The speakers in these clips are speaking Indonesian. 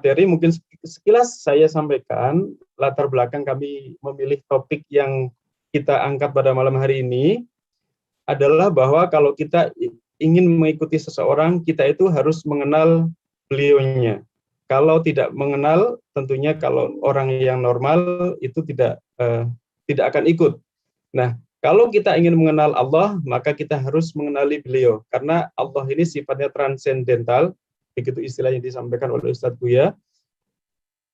materi, mungkin sekilas saya sampaikan latar belakang kami memilih topik yang kita angkat pada malam hari ini adalah bahwa kalau kita ingin mengikuti seseorang, kita itu harus mengenal beliaunya. Kalau tidak mengenal, tentunya kalau orang yang normal itu tidak akan ikut. Nah, kalau kita ingin mengenal Allah, maka kita harus mengenali beliau. Karena Allah ini sifatnya transendental, begitu istilah yang disampaikan oleh Ustadz Buya.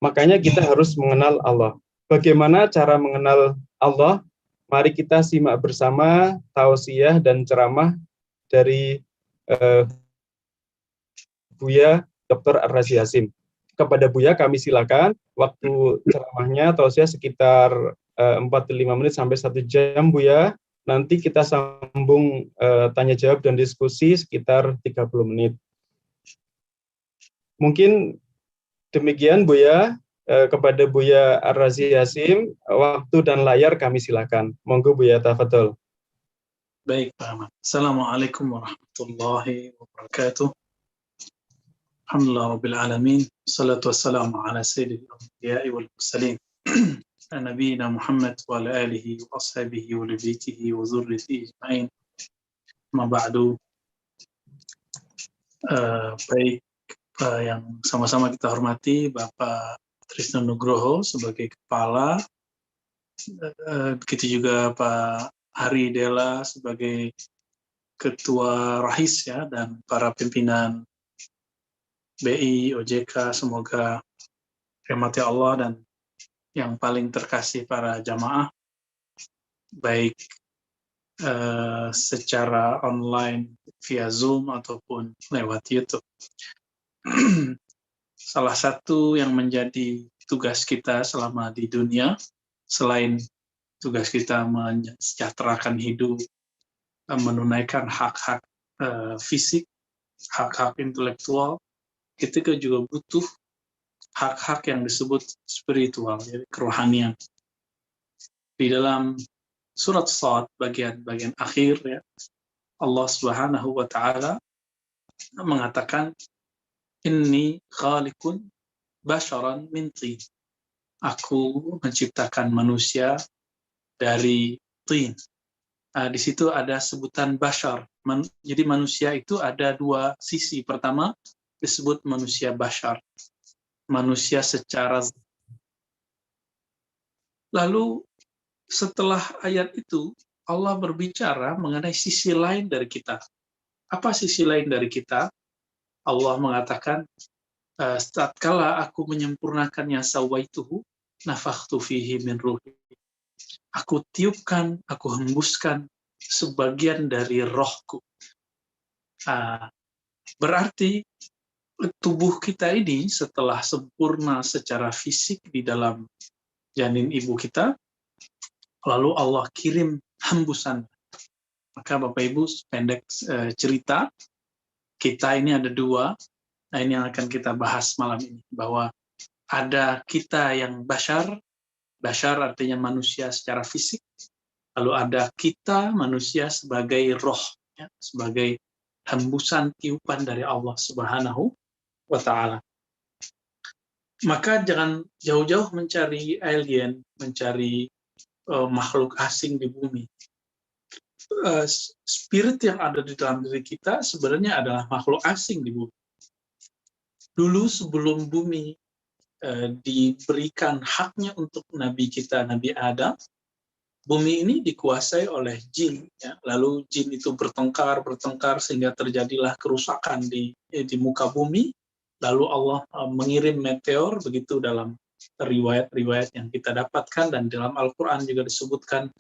Makanya kita harus mengenal Allah. Bagaimana cara mengenal Allah? Mari kita simak bersama tausiah dan ceramah dari Buya Dr. Ar-Razi Hasim. Kepada Buya kami silakan, waktu ceramahnya tausiah sekitar 45 menit sampai 1 jam Buya. Nanti kita sambung tanya jawab dan diskusi sekitar 30 menit. Mungkin demikian Buya, kepada Buya Ar-Razi Hasim, waktu dan layar kami silakan. Monggo Buya, tafadhol. Baik, Pak Ahmad. Assalamualaikum warahmatullahi wabarakatuh. Alhamdulillah Rabbil Alamin. Salatu wassalamu ala sayyidil anbiya'i wal mursalin. Nabiyina Muhammad wa ala alihi wa ashabihi wa libitihi wa zurriyatihi ajma'in. Ma ba'du. Baik, yang sama-sama kita hormati Bapak Trisno Nugroho sebagai kepala, begitu juga Pak Hari Dela sebagai ketua Rahis ya, dan para pimpinan BI, OJK, semoga rahmati Allah, dan yang paling terkasih para jamaah, baik secara online via Zoom ataupun lewat YouTube. Salah satu yang menjadi tugas kita selama di dunia, selain tugas kita mensejahterakan hidup, menunaikan hak-hak fisik, hak-hak intelektual, kita juga butuh hak-hak yang disebut spiritual, jadi kerohanian. Di dalam surat Shad bagian akhir ya, Allah Subhanahu wa taala mengatakan, inni khaliqun basharan min tin. Aku menciptakan manusia dari tin. Di situ ada sebutan bashar. Jadi manusia itu ada dua sisi. Pertama disebut manusia bashar, manusia secara. Lalu setelah ayat itu Allah berbicara mengenai sisi lain dari kita. Apa sisi lain dari kita? Allah mengatakan, tatkala aku menyempurnakannya sawaituhu nafakhtu fihi min ruhi. Aku tiupkan, aku hembuskan sebagian dari rohku. Berarti tubuh kita ini setelah sempurna secara fisik di dalam janin ibu kita, lalu Allah kirim hembusan. Maka Bapak Ibu, pendek cerita, kita ini ada dua. Nah, ini yang akan kita bahas malam ini, bahwa ada kita yang bashar artinya manusia secara fisik, lalu ada kita manusia sebagai roh, ya, sebagai hembusan tiupan dari Allah Subhanahu wa ta'ala. Maka jangan jauh-jauh mencari alien, mencari makhluk asing di bumi. Spirit yang ada di dalam diri kita sebenarnya adalah makhluk asing di bumi. Dulu sebelum bumi diberikan haknya untuk Nabi kita, Nabi Adam, bumi ini dikuasai oleh jin. Ya. Lalu jin itu bertengkar sehingga terjadilah kerusakan di muka bumi. Lalu Allah mengirim meteor, begitu dalam riwayat-riwayat yang kita dapatkan, dan dalam Al-Quran juga disebutkan,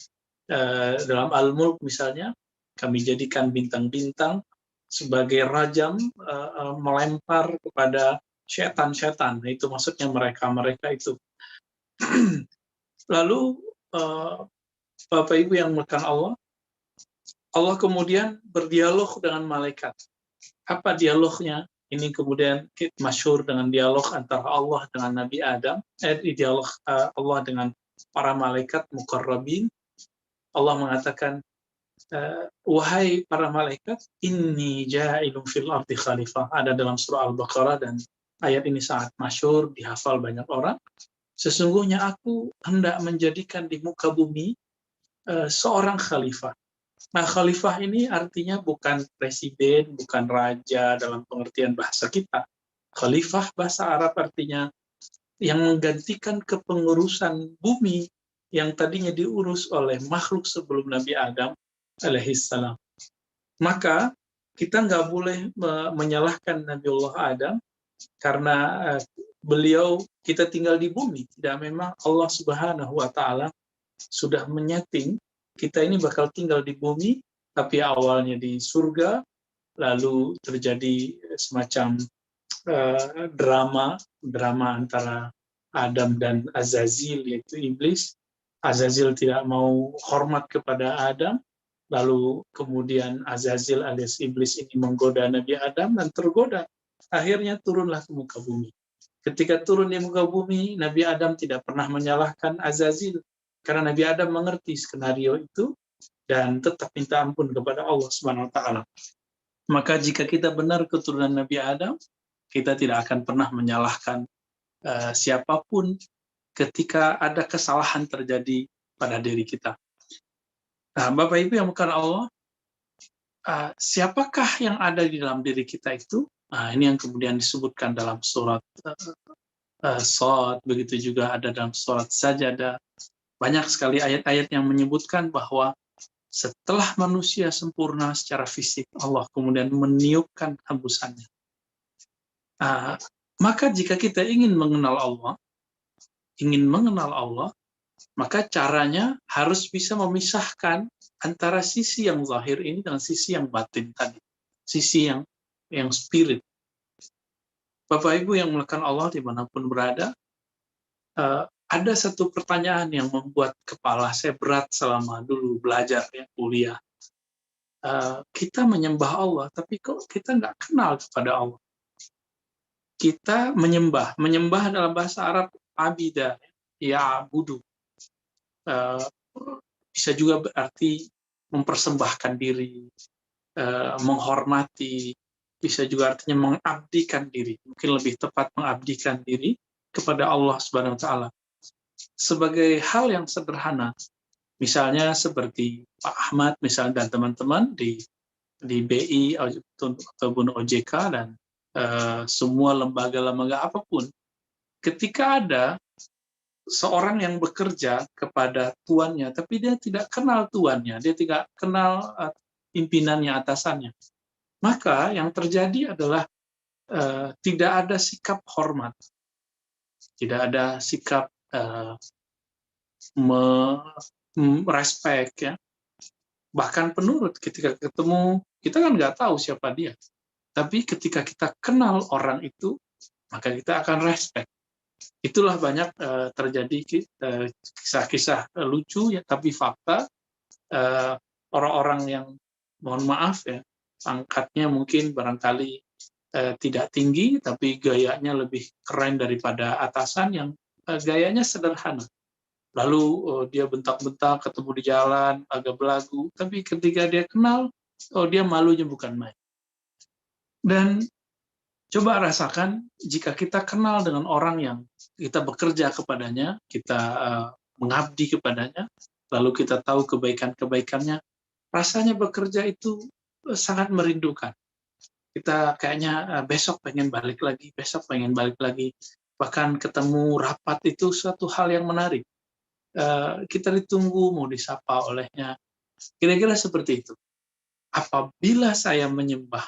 dalam Al-Mulk misalnya, kami jadikan bintang-bintang sebagai rajam melempar kepada setan-setan. Itu maksudnya mereka itu. Lalu Bapak Ibu yang melakukan Allah kemudian berdialog dengan malaikat. Apa dialognya? Ini kemudian masyhur dengan dialog antara Allah dengan Nabi Adam, dialog Allah dengan para malaikat muqarrabin. Allah mengatakan, wahai para malaikat, inni ja'ilun fil ardi khalifah. Ada dalam surah Al-Baqarah dan ayat ini sangat masyhur, dihafal banyak orang. Sesungguhnya aku hendak menjadikan di muka bumi seorang khalifah. Nah, khalifah ini artinya bukan presiden, bukan raja dalam pengertian bahasa kita. Khalifah bahasa Arab artinya yang menggantikan kepengurusan bumi yang tadinya diurus oleh makhluk sebelum Nabi Adam alaihissalam. Maka kita nggak boleh menyalahkan Nabiullah Adam karena beliau kita tinggal di bumi. Tidak, memang Allah Subhanahu wa Ta'ala sudah menyeting kita ini bakal tinggal di bumi, tapi awalnya di surga, lalu terjadi semacam drama antara Adam dan Azazil, yaitu iblis. Azazil tidak mau hormat kepada Adam, lalu kemudian Azazil alias iblis ini menggoda Nabi Adam dan tergoda. Akhirnya turunlah ke muka bumi. Ketika turun di muka bumi, Nabi Adam tidak pernah menyalahkan Azazil, karena Nabi Adam mengerti skenario itu dan tetap minta ampun kepada Allah Subhanahu wa Ta'ala. Maka jika kita benar keturunan Nabi Adam, kita tidak akan pernah menyalahkan siapapun ketika ada kesalahan terjadi pada diri kita. Nah, Bapak Ibu yang bukan Allah, siapakah yang ada di dalam diri kita itu? Nah, ini yang kemudian disebutkan dalam surat Shad, begitu juga ada dalam surat Sajadah. Banyak sekali ayat-ayat yang menyebutkan bahwa setelah manusia sempurna secara fisik, Allah kemudian meniupkan hembusannya. Maka jika kita ingin mengenal Allah, maka caranya harus bisa memisahkan antara sisi yang zahir ini dengan sisi yang batin tadi, sisi yang spirit. Bapak Ibu yang melakukan Allah dimanapun berada, ada satu pertanyaan yang membuat kepala saya berat selama dulu belajar kuliah. Kita menyembah Allah, tapi kok kita nggak kenal kepada Allah? Kita menyembah dalam bahasa Arab abida, ya'budu. Bisa juga berarti mempersembahkan diri, menghormati, bisa juga artinya mengabdikan diri. Mungkin lebih tepat mengabdikan diri kepada Allah Subhanahu wa Ta'ala. Sebagai hal yang sederhana, misalnya seperti Pak Ahmad misalnya dan teman-teman di BI ataupun OJK dan semua lembaga-lembaga apapun, ketika ada seorang yang bekerja kepada tuannya, tapi dia tidak kenal tuannya, dia tidak kenal pimpinannya, atasannya, maka yang terjadi adalah tidak ada sikap hormat, tidak ada sikap respect, ya. Bahkan penurut, ketika ketemu, kita kan nggak tahu siapa dia. Tapi ketika kita kenal orang itu, maka kita akan respect. Itulah banyak terjadi kisah-kisah lucu, ya, tapi fakta. Orang-orang yang, mohon maaf ya, pangkatnya mungkin barangkali tidak tinggi, tapi gayanya lebih keren daripada atasan yang gayanya sederhana. Lalu dia bentak-bentak, ketemu di jalan, agak belagu, tapi ketika dia kenal, dia malunya bukan main. Dan coba rasakan jika kita kenal dengan orang yang kita bekerja kepadanya, kita mengabdi kepadanya, lalu kita tahu kebaikan-kebaikannya, rasanya bekerja itu sangat merindukan. Kita kayaknya besok pengen balik lagi, bahkan ketemu rapat itu suatu hal yang menarik. Kita ditunggu, mau disapa olehnya. Kira-kira seperti itu. Apabila saya menyembah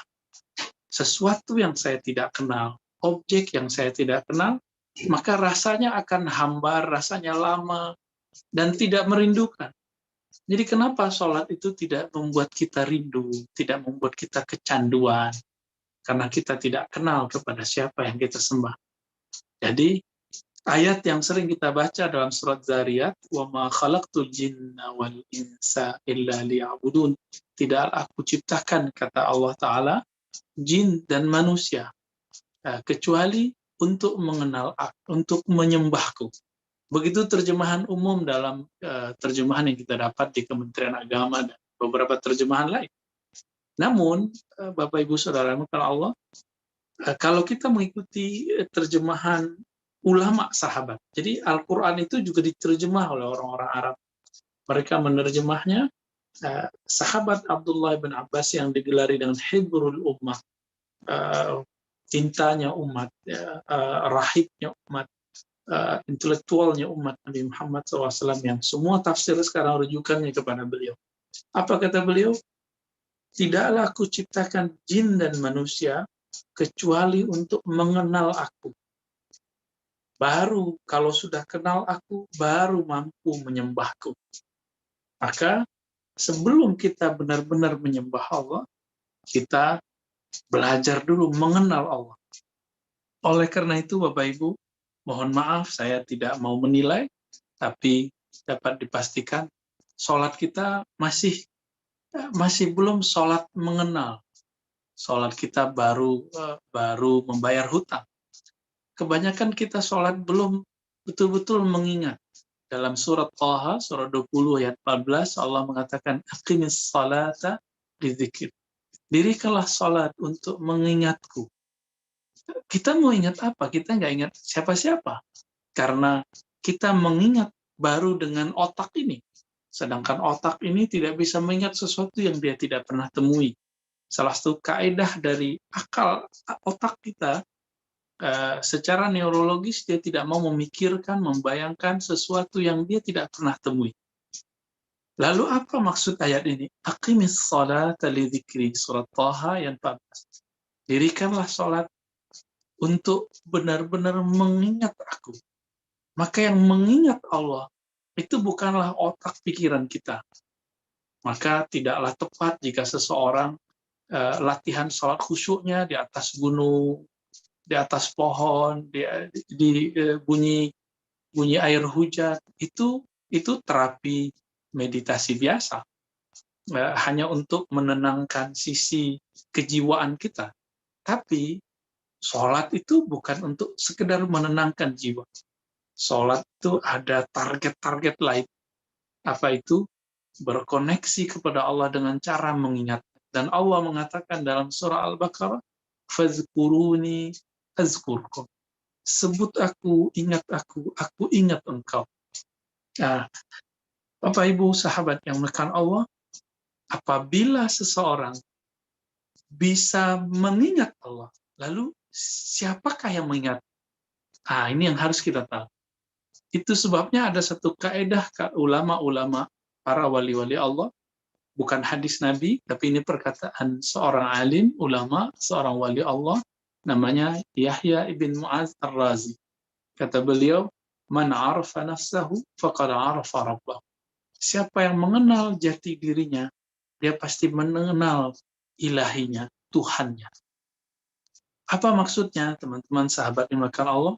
sesuatu yang saya tidak kenal, objek yang saya tidak kenal, maka rasanya akan hambar, rasanya lama, dan tidak merindukan. Jadi kenapa sholat itu tidak membuat kita rindu, tidak membuat kita kecanduan? Karena kita tidak kenal kepada siapa yang kita sembah. Jadi, ayat yang sering kita baca dalam surat Zariyat, وَمَا خَلَقْتُ الْجِنَّ وَالْإِنسَ إِلَّا لِيَعْبُدُونَ. Tidak aku ciptakan, kata Allah Ta'ala, jin dan manusia, kecuali untuk mengenal aku, untuk menyembahku. Begitu terjemahan umum dalam terjemahan yang kita dapat di Kementerian Agama dan beberapa terjemahan lain. Namun, Bapak Ibu Saudara, kalau Allah, Kalau kita mengikuti terjemahan ulama sahabat, jadi Al-Quran itu juga diterjemah oleh orang-orang Arab. Mereka menerjemahnya, sahabat Abdullah bin Abbas yang digelari dengan Hibrul Ummah, tintanya umat, rahibnya umat, intelektualnya umat Nabi Muhammad SAW, yang semua tafsir sekarang rujukannya kepada beliau. Apa kata beliau? Tidaklah aku ciptakan jin dan manusia kecuali untuk mengenal aku. Baru kalau sudah kenal aku, baru mampu menyembahku. Maka sebelum kita benar-benar menyembah Allah, kita belajar dulu mengenal Allah. Oleh karena itu, Bapak Ibu, mohon maaf saya tidak mau menilai, tapi dapat dipastikan sholat kita masih belum sholat mengenal. Sholat kita baru membayar hutang. Kebanyakan kita sholat belum betul-betul mengingat. Dalam surat Thaha, surat 20 ayat 14, Allah mengatakan, aqimis salata lidzikir. Dirikanlah sholat untuk mengingatku. Kita mau ingat apa? Kita nggak ingat siapa-siapa. Karena kita mengingat baru dengan otak ini. Sedangkan otak ini tidak bisa mengingat sesuatu yang dia tidak pernah temui. Salah satu kaidah dari akal otak kita, secara neurologis dia tidak mau memikirkan, membayangkan sesuatu yang dia tidak pernah temui. Lalu apa maksud ayat ini? Aqimis salata lidzikri, surat Thaha ayat 14. Dirikanlah salat untuk benar-benar mengingat aku. Maka yang mengingat Allah itu bukanlah otak pikiran kita. Maka tidaklah tepat jika seseorang latihan salat khusyuknya di atas gunung, di atas pohon, di bunyi air hujan, itu terapi meditasi biasa, hanya untuk menenangkan sisi kejiwaan kita. Tapi sholat itu bukan untuk sekedar menenangkan jiwa. Sholat itu ada target-target lain. Apa itu? Berkoneksi kepada Allah dengan cara mengingat. Dan Allah mengatakan dalam surah Al-Baqarah, fazkuruni azkurkum. Sebut aku ingat engkau. Nah, Bapak Ibu sahabat yang menekan Allah, apabila seseorang bisa mengingat Allah, lalu siapakah yang mengingat? Ini yang harus kita tahu. Itu sebabnya ada satu kaidah ulama-ulama, para wali-wali Allah, bukan hadis Nabi, tapi ini perkataan seorang alim, ulama, seorang wali Allah, namanya Yahya ibn Mu'adz Ar-Razi. Kata beliau, man arafa nafsahu faqad arafa rabbah. Siapa yang mengenal jati dirinya, dia pasti mengenal ilahinya, Tuhannya. Apa maksudnya, teman-teman sahabat yang dimuliakan Allah?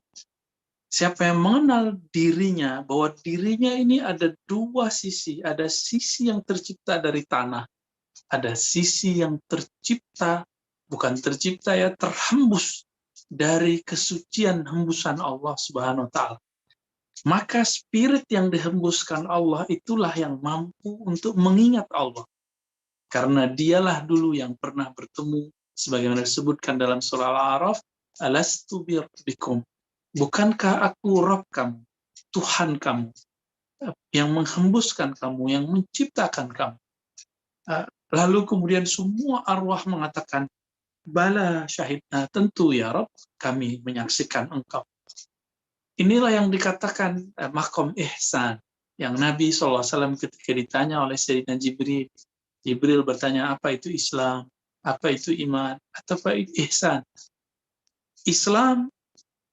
Siapa yang mengenal dirinya, bahwa dirinya ini ada dua sisi. Ada sisi yang tercipta dari tanah. Ada sisi yang tercipta, bukan tercipta ya, terhembus dari kesucian hembusan Allah Subhanahu wa Ta'ala. Maka spirit yang dihembuskan Allah itulah yang mampu untuk mengingat Allah. Karena dialah dulu yang pernah bertemu, sebagaimana disebutkan dalam surah Al-A'raf, alastu birabbikum. Bukankah aku Rabb kamu, Tuhan kamu, yang menghembuskan kamu, yang menciptakan kamu. Lalu kemudian semua arwah mengatakan, bala syahidna, tentu ya Rabb, kami menyaksikan engkau. Inilah yang dikatakan maqam ihsan, yang Nabi SAW ketika ditanya oleh Sayyidina Jibril bertanya, apa itu Islam, apa itu iman, atau apa itu ihsan. Islam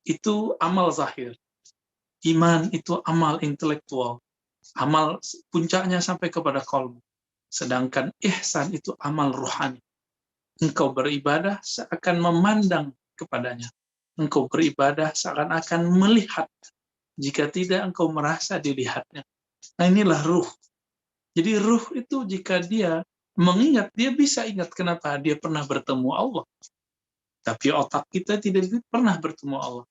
itu amal zahir, iman itu amal intelektual, amal puncaknya sampai kepada qalbu. Sedangkan ihsan itu amal ruhani. Engkau beribadah seakan memandang kepadanya. Engkau beribadah seakan-akan melihat. Jika tidak, engkau merasa dilihatnya. Nah, inilah ruh. Jadi ruh itu jika dia mengingat, dia bisa ingat kenapa dia pernah bertemu Allah. Tapi otak kita tidak pernah bertemu Allah.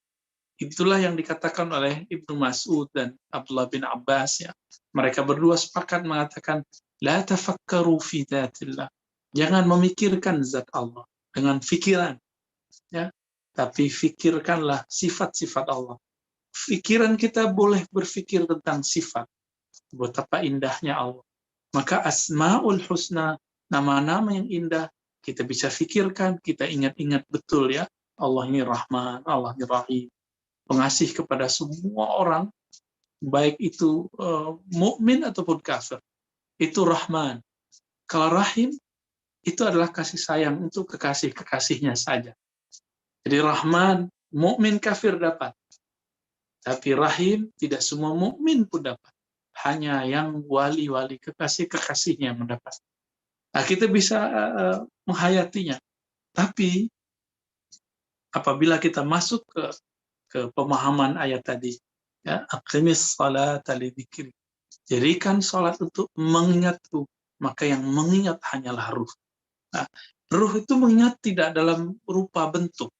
Itulah yang dikatakan oleh Ibnu Mas'ud dan Abdullah bin Abbas. Ya. Mereka berdua sepakat mengatakan, la tafakkaru fi dzatillah. Jangan memikirkan zat Allah dengan fikiran. Ya. tapi fikirkanlah sifat-sifat Allah. Pikiran kita boleh berpikir tentang sifat, betapa indahnya Allah. Maka Asmaul Husna, nama-nama yang indah, kita bisa fikirkan, kita ingat-ingat betul ya. Allah ini Rahman, Allah ini Rahim, pengasih kepada semua orang, baik itu mukmin ataupun kafir. Itu Rahman. Kalau Rahim, itu adalah kasih sayang untuk kekasih-kekasihnya saja. Jadi Rahman, mukmin kafir dapat. Tapi Rahim, tidak semua mukmin pun dapat. Hanya yang wali-wali kekasih-kekasihnya yang mendapat. Nah, kita bisa menghayatinya. Tapi apabila kita masuk ke pemahaman ayat tadi, ya, aqimis salata lidzikri. Jadikan salat untuk mengingatku, maka yang mengingat hanyalah ruh. Nah, ruh itu mengingat tidak dalam rupa bentuk,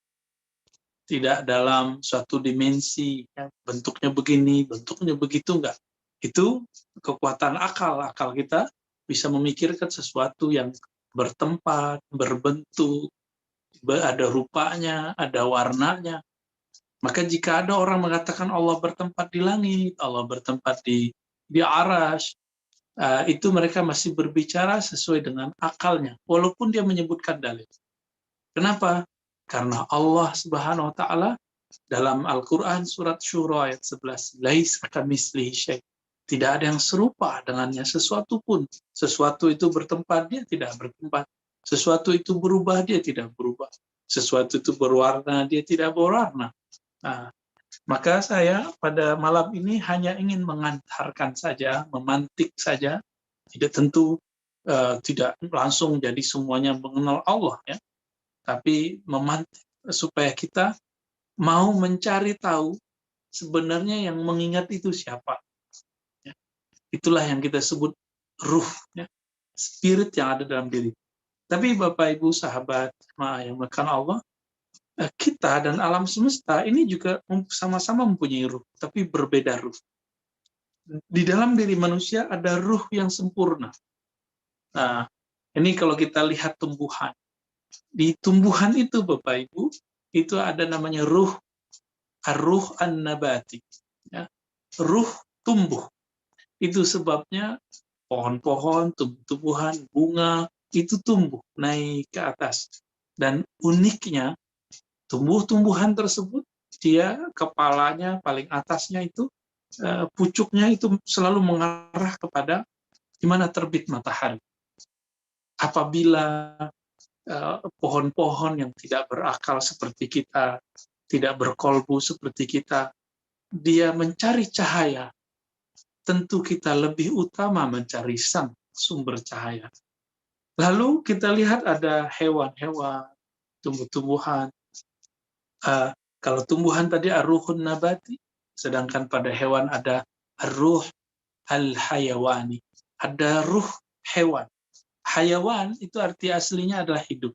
tidak dalam suatu dimensi, ya, bentuknya begini, bentuknya begitu, enggak. Itu kekuatan akal kita bisa memikirkan sesuatu yang bertempat, berbentuk, ada rupanya, ada warnanya. Maka jika ada orang mengatakan Allah bertempat di langit, Allah bertempat di arasy, itu mereka masih berbicara sesuai dengan akalnya, walaupun dia menyebutkan dalil. Kenapa? Karena Allah Subhanahu wa Ta'ala dalam Al-Quran surat Syura ayat 11, laisa kamitslihi syai'. Tidak ada yang serupa dengannya sesuatu pun. Sesuatu itu bertempat, dia tidak bertempat. Sesuatu itu berubah, dia tidak berubah. Sesuatu itu berwarna, dia tidak berwarna. Nah, maka saya pada malam ini hanya ingin mengantarkan saja, memantik saja, tidak tentu tidak langsung jadi semuanya mengenal Allah, ya, tapi memantik supaya kita mau mencari tahu sebenarnya yang mengingat itu siapa. Ya. Itulah yang kita sebut ruh, ya, spirit yang ada dalam diri. Tapi Bapak Ibu sahabat yang melakukan Allah, kita dan alam semesta ini juga sama-sama mempunyai ruh, tapi berbeda ruh. Di dalam diri manusia ada ruh yang sempurna. Nah, ini kalau kita lihat tumbuhan. Di tumbuhan itu, Bapak Ibu, itu ada namanya ruh, ar-ruh an-nabati. Ya. Ruh tumbuh. Itu sebabnya pohon-pohon, tumbuh-tumbuhan, bunga, itu tumbuh, naik ke atas. Dan uniknya, tumbuh-tumbuhan tersebut, dia kepalanya paling atasnya itu, pucuknya itu selalu mengarah kepada di mana terbit matahari. Apabila pohon-pohon yang tidak berakal seperti kita, tidak berkolbu seperti kita, dia mencari cahaya, tentu kita lebih utama mencari sang sumber cahaya. Lalu kita lihat ada hewan-hewan, tumbuh-tumbuhan. Kalau tumbuhan tadi ar-ruhun nabati, sedangkan pada hewan ada ar-ruh al-hayawani. Ada ruh hewan. Hayawan itu arti aslinya adalah hidup.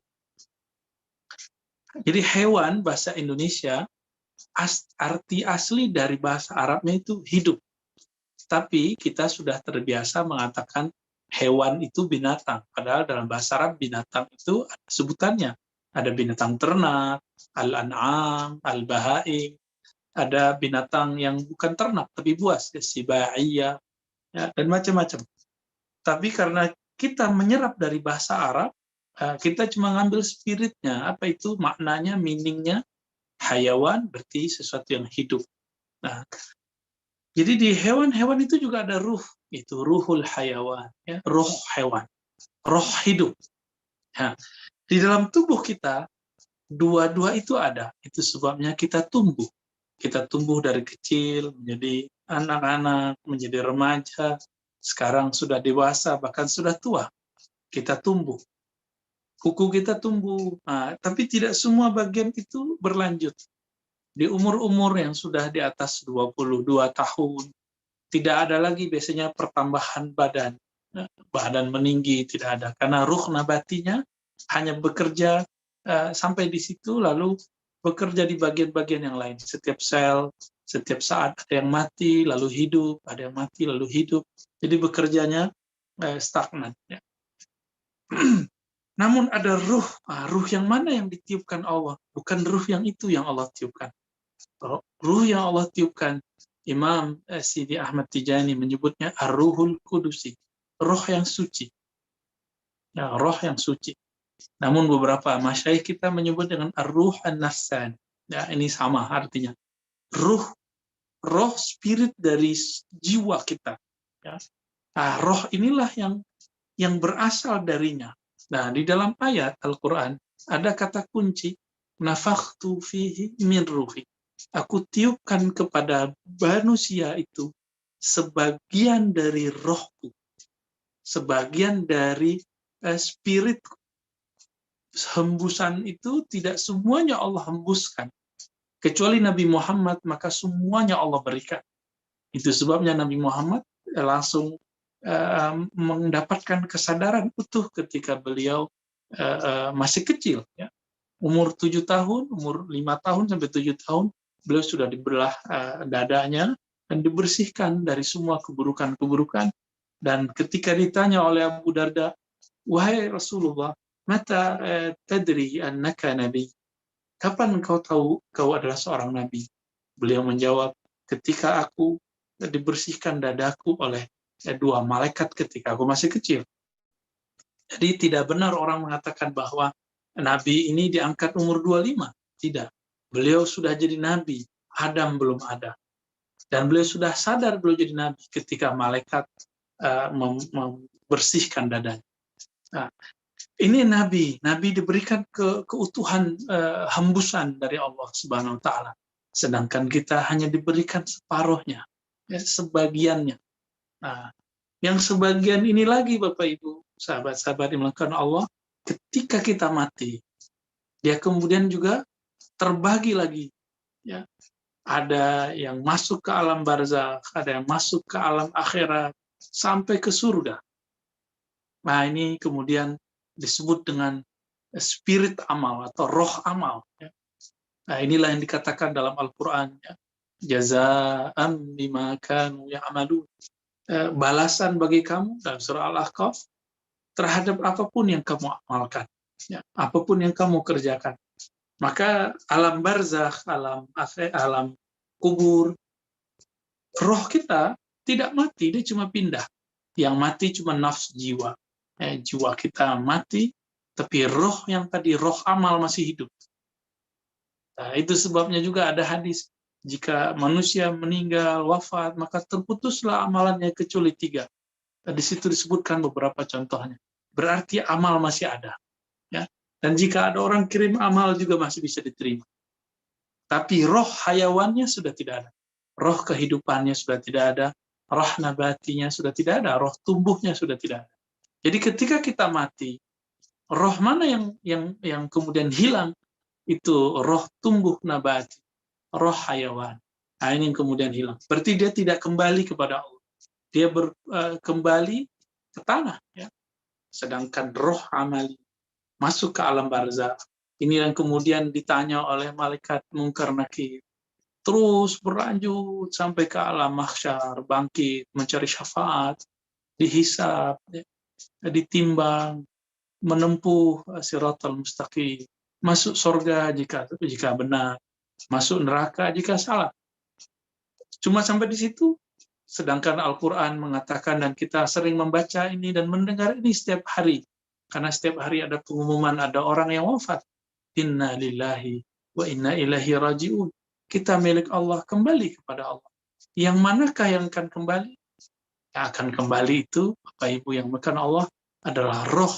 Jadi hewan bahasa Indonesia, arti asli dari bahasa Arabnya itu hidup. Tapi kita sudah terbiasa mengatakan hewan itu binatang. Padahal dalam bahasa Arab binatang itu ada sebutannya. Ada binatang ternak, al-an'am, al-bahaim. Ada binatang yang bukan ternak, tapi buas, siba'iyah, ya, dan macam-macam. Tapi karena kita menyerap dari bahasa Arab, kita cuma ngambil spiritnya. Apa itu maknanya, meaningnya? Hayawan berarti sesuatu yang hidup. Nah, jadi di hewan-hewan itu juga ada ruh. Itu ruhul hayawan, ya, roh hewan, roh hidup. Nah, di dalam tubuh kita, dua-dua itu ada. Itu sebabnya kita tumbuh. Kita tumbuh dari kecil, menjadi anak-anak, menjadi remaja, sekarang sudah dewasa, bahkan sudah tua. Kita tumbuh. Kuku kita tumbuh. Nah, tapi tidak semua bagian itu berlanjut. Di umur-umur yang sudah di atas 22 tahun, tidak ada lagi biasanya pertambahan badan. Badan meninggi, tidak ada. Karena ruh nabatinya hanya bekerja sampai di situ, lalu bekerja di bagian-bagian yang lain. Setiap sel, setiap saat ada yang mati, lalu hidup, ada yang mati, lalu hidup. Jadi bekerjanya stagnan. Ya. Namun ada ruh. Ruh yang mana yang ditiupkan Allah? Bukan ruh yang itu yang Allah tiupkan. Ruh yang Allah tiupkan, Imam Sidi Ahmad Tijani menyebutnya Ar-Ruhul Kudusi, roh yang suci. Ya, roh yang suci. Namun beberapa masyayikh kita menyebut dengan Ar-Ruh An-Nafsan. Ya, ini sama artinya. Roh spirit dari jiwa kita. Ya. Roh inilah yang berasal darinya. Nah, di dalam ayat Al-Quran ada kata kunci, nafakhtu fihi min ruhi. Aku tiupkan kepada manusia itu sebagian dari rohku, sebagian dari spirit. Hembusan itu tidak semuanya Allah hembuskan. Kecuali Nabi Muhammad, maka semuanya Allah berikan. Itu sebabnya Nabi Muhammad langsung mendapatkan kesadaran utuh ketika beliau masih kecil. Ya. Umur 7 tahun, umur 5 tahun sampai 7 tahun, beliau sudah dibelah dadanya dan dibersihkan dari semua keburukan-keburukan. Dan ketika ditanya oleh Abu Darda, wahai Rasulullah, mata tadri annaka nabi? Kapan engkau tahu kau adalah seorang nabi? Beliau menjawab, ketika aku dibersihkan dadaku oleh dua malaikat ketika aku masih kecil. Jadi tidak benar orang mengatakan bahwa nabi ini diangkat umur 25. Tidak. Beliau sudah jadi nabi, Adam belum ada. Dan beliau sudah sadar beliau jadi nabi ketika malaikat membersihkan dadanya. Nah, ini nabi diberikan keutuhan hembusan dari Allah Subhanahu wa taala. Sedangkan kita hanya diberikan separuhnya, ya, sebagiannya. Nah, yang sebagian ini lagi Bapak Ibu, sahabat-sahabat yang dimuliakan Allah, ketika kita mati, dia kemudian juga terbagi lagi, ya. Ada yang masuk ke alam barzakh, ada yang masuk ke alam akhirat sampai ke surga. Nah, ini kemudian disebut dengan spirit amal atau roh amal. Ya. Nah, inilah yang dikatakan dalam Al-Quran. Ya. Jaza'an bima kanu ya'malun. Balasan bagi kamu dalam surah Al-Ahqaf terhadap apapun yang kamu amalkan. Ya. Apapun yang kamu kerjakan. Maka alam barzakh, alam kubur, roh kita tidak mati, dia cuma pindah. Yang mati cuma nafs jiwa. Jiwa kita mati, tapi roh yang tadi, roh amal masih hidup. Nah, itu sebabnya juga ada hadis, jika manusia meninggal, wafat, maka terputuslah amalannya kecuali 3. Di situ disebutkan beberapa contohnya. Berarti amal masih ada. Ya. Dan jika ada orang kirim amal juga masih bisa diterima. Tapi roh hayawannya sudah tidak ada. Roh kehidupannya sudah tidak ada. Roh nabatinya sudah tidak ada. Roh tumbuhnya sudah tidak ada. Jadi ketika kita mati, roh mana yang kemudian hilang? Itu roh tumbuh nabati, roh hayawan. Nah, ini yang kemudian hilang. Berarti dia tidak kembali kepada Allah. Dia kembali ke tanah. Ya. Sedangkan roh amali masuk ke alam barzakh. Ini yang kemudian ditanya oleh malaikat Munkar Nakir. Terus berlanjut sampai ke alam mahsyar, bangkit, mencari syafaat, dihisab, ya, ditimbang, menempuh siratal mustaqim, masuk surga jika benar, masuk neraka jika salah. Cuma sampai di situ. Sedangkan Al-Quran mengatakan, dan kita sering membaca ini dan mendengar ini setiap hari, karena setiap hari ada pengumuman, ada orang yang wafat. Inna lillahi wa inna ilaihi raji'un. Kita milik Allah, kembali kepada Allah. Yang manakah yang akan kembali? Yang akan kembali itu, Bapak Ibu yang makan Allah, adalah roh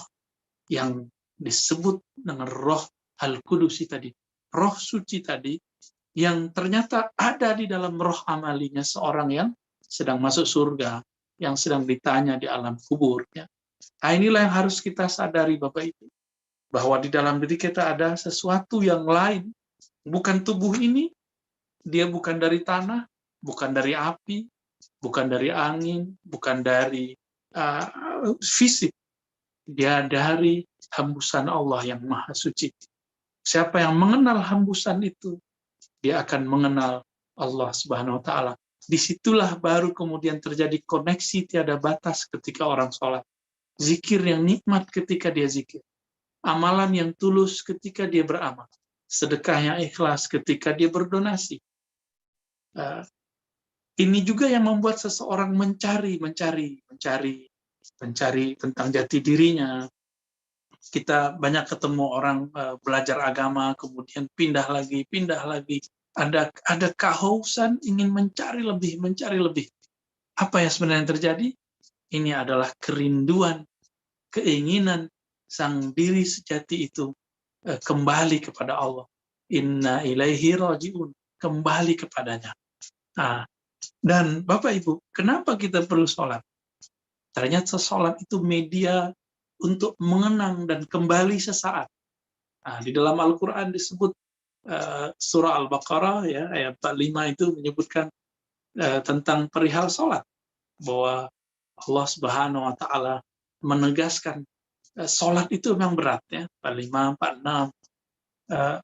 yang disebut dengan roh Al-Qudusi tadi. Roh suci tadi, yang ternyata ada di dalam roh amalinya seorang yang sedang masuk surga, yang sedang ditanya di alam kubur. Ya. Nah, inilah yang harus kita sadari Bapak Ibu. Bahwa di dalam diri kita ada sesuatu yang lain. Bukan tubuh ini, dia bukan dari tanah, bukan dari api, bukan dari angin, bukan dari fisik. Dia dari hembusan Allah yang maha suci. Siapa yang mengenal hembusan itu, dia akan mengenal Allah Subhanahu wa taala. Disitulah baru kemudian terjadi koneksi tiada batas ketika orang sholat. Zikir yang nikmat ketika dia zikir. amalan yang tulus ketika dia beramal, sedekah yang ikhlas ketika dia berdonasi. Ini juga yang membuat seseorang mencari tentang jati dirinya. Kita banyak ketemu orang belajar agama, kemudian pindah lagi. Ada kehausan ingin mencari lebih. Apa yang sebenarnya terjadi? Ini adalah kerinduan, keinginan sang diri sejati itu kembali kepada Allah. Inna ilaihi raji'un, kembali kepadanya. Nah, dan Bapak Ibu, kenapa kita perlu sholat? Ternyata sholat itu media untuk mengenang dan kembali sesaat. Nah, di dalam Al-Quran disebut surah Al-Baqarah ya, ayat 45 itu menyebutkan tentang perihal sholat, bahwa Allah Subhanahu wa Ta'ala menegaskan sholat itu memang berat ya, 45, 46.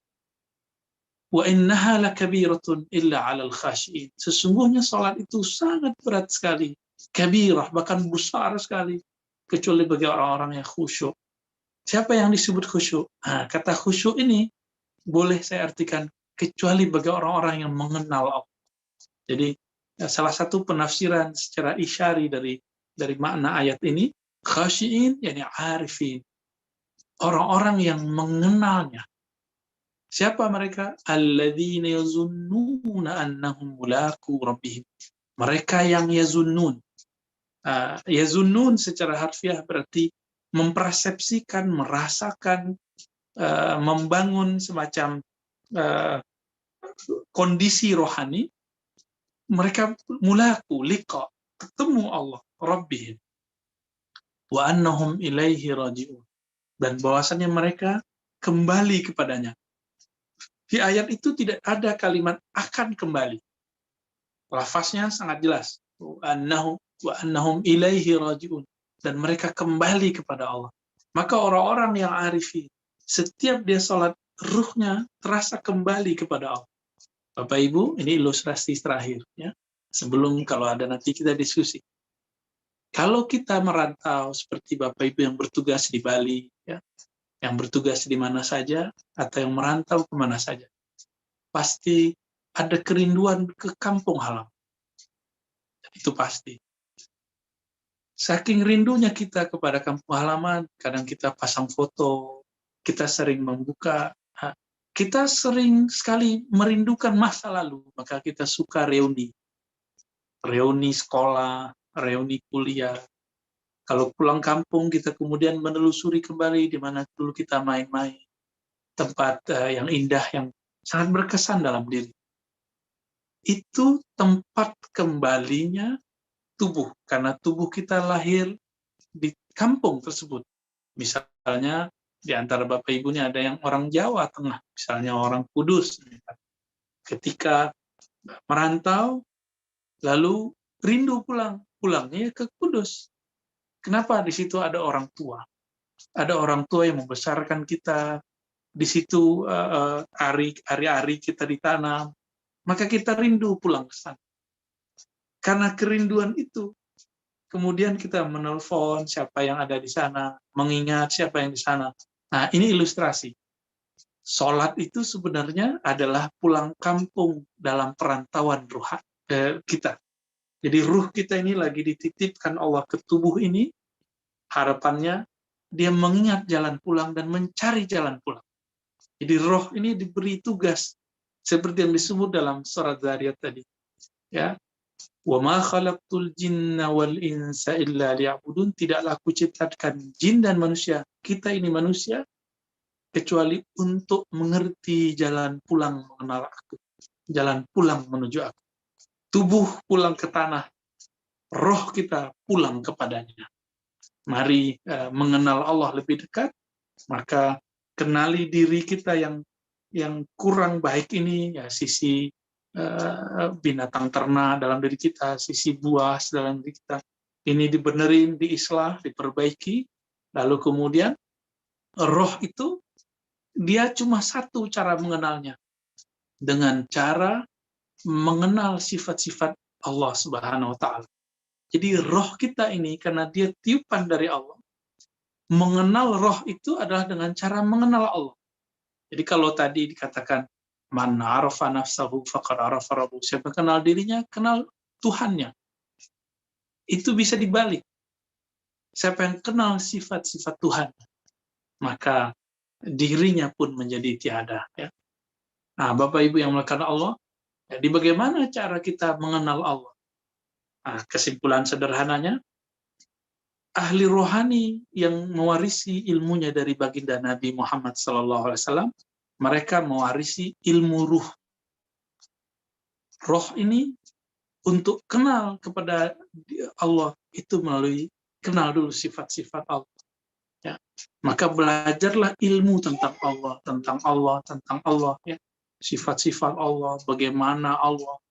Wa innaha lakabiratun illa 'alal khashiin. Sesungguhnya sholat itu sangat berat sekali, kabirah, bahkan besar sekali, kecuali bagi orang-orang yang khusyuk. Siapa yang disebut khusyuk? Nah, kata khusyuk ini boleh saya artikan kecuali bagi orang-orang yang mengenal Allah. Jadi salah satu penafsiran secara isyari dari makna ayat ini, khashiin yakni arifin, orang-orang yang mengenalnya. Siapa mereka? Alladzina yazunnuna annahum mulaqu rabbihim. Mereka yang yazunnun. Yazunnun secara harfiah berarti mempersepsikan, merasakan, membangun semacam kondisi rohani. Mereka mulaku, liqa, ketemu Allah, Rabbihim. Wa annahum ilaihi raji'un. Dan bahwasannya mereka kembali kepadanya. Di ayat itu tidak ada kalimat akan kembali. Lafaznya sangat jelas. Wa annahum ilaihi raji'un. Dan mereka kembali kepada Allah. Maka orang-orang yang arifin, setiap dia sholat, ruhnya terasa kembali kepada Allah. Bapak Ibu, ini ilustrasi terakhir ya. Sebelum kalau ada nanti kita diskusi. Kalau kita merantau seperti Bapak Ibu yang bertugas di Bali ya, yang bertugas di mana saja atau yang merantau kemana saja, pasti ada kerinduan ke kampung halaman. Itu pasti. Saking rindunya kita kepada kampung halaman, kadang kita pasang foto, kita sering membuka, kita sering sekali merindukan masa lalu, maka kita suka reuni sekolah, reuni kuliah. Kalau pulang kampung, kita kemudian menelusuri kembali di mana dulu kita main-main, tempat yang indah, yang sangat berkesan dalam diri. Itu tempat kembalinya tubuh, karena tubuh kita lahir di kampung tersebut. Misalnya di antara Bapak Ibu ini ada yang orang Jawa Tengah, misalnya orang Kudus. Ketika merantau, lalu rindu pulangnya ke Kudus. Kenapa? Di situ ada orang tua. Ada orang tua yang membesarkan kita. Di situ ari-ari kita ditanam. Maka kita rindu pulang ke sana. Karena kerinduan itu, kemudian kita menelpon siapa yang ada di sana, mengingat siapa yang di sana. Nah, ini ilustrasi. Sholat itu sebenarnya adalah pulang kampung dalam perantauan ruh kita. Jadi ruh kita ini lagi dititipkan Allah ke tubuh ini, harapannya dia mengingat jalan pulang dan mencari jalan pulang. Jadi roh ini diberi tugas, seperti yang disebut dalam surat Zariyat tadi. Ya, وَمَا خَلَقْتُ الْجِنَّ وَالْإِنسَ إِلَّا لِيَعْبُدُونَ. Tidaklah aku ciptakan jin dan manusia, kita ini manusia, kecuali untuk mengerti jalan pulang mengenal aku, jalan pulang menuju aku. Tubuh pulang ke tanah, roh kita pulang kepadanya. Mari mengenal Allah lebih dekat, maka kenali diri kita yang kurang baik ini, ya sisi binatang ternak dalam diri kita, sisi buas dalam diri kita. Ini dibenerin, diislah, diperbaiki, lalu kemudian roh itu dia cuma satu cara mengenalnya, dengan cara mengenal sifat-sifat Allah Subhanahu wa Ta'ala. Jadi roh kita ini karena dia tiupan dari Allah, mengenal roh itu adalah dengan cara mengenal Allah. Jadi kalau tadi dikatakan man arafa nafsahu faqad arafa rabbuhu, siapa kenal dirinya, kenal Tuhannya. Itu bisa dibalik. Siapa yang kenal sifat-sifat Tuhan, maka dirinya pun menjadi tiada. Ya. Nah, Bapak Ibu yang melakukan Allah, jadi bagaimana cara kita mengenal Allah? Nah, kesimpulan sederhananya, ahli rohani yang mewarisi ilmunya dari baginda Nabi Muhammad SAW, mereka mewarisi ilmu ruh. Roh ini untuk kenal kepada Allah itu melalui kenal dulu sifat-sifat Allah. Ya. Maka belajarlah ilmu tentang Allah, tentang Allah. Ya. Sifat-sifat Allah, bagaimana Allah,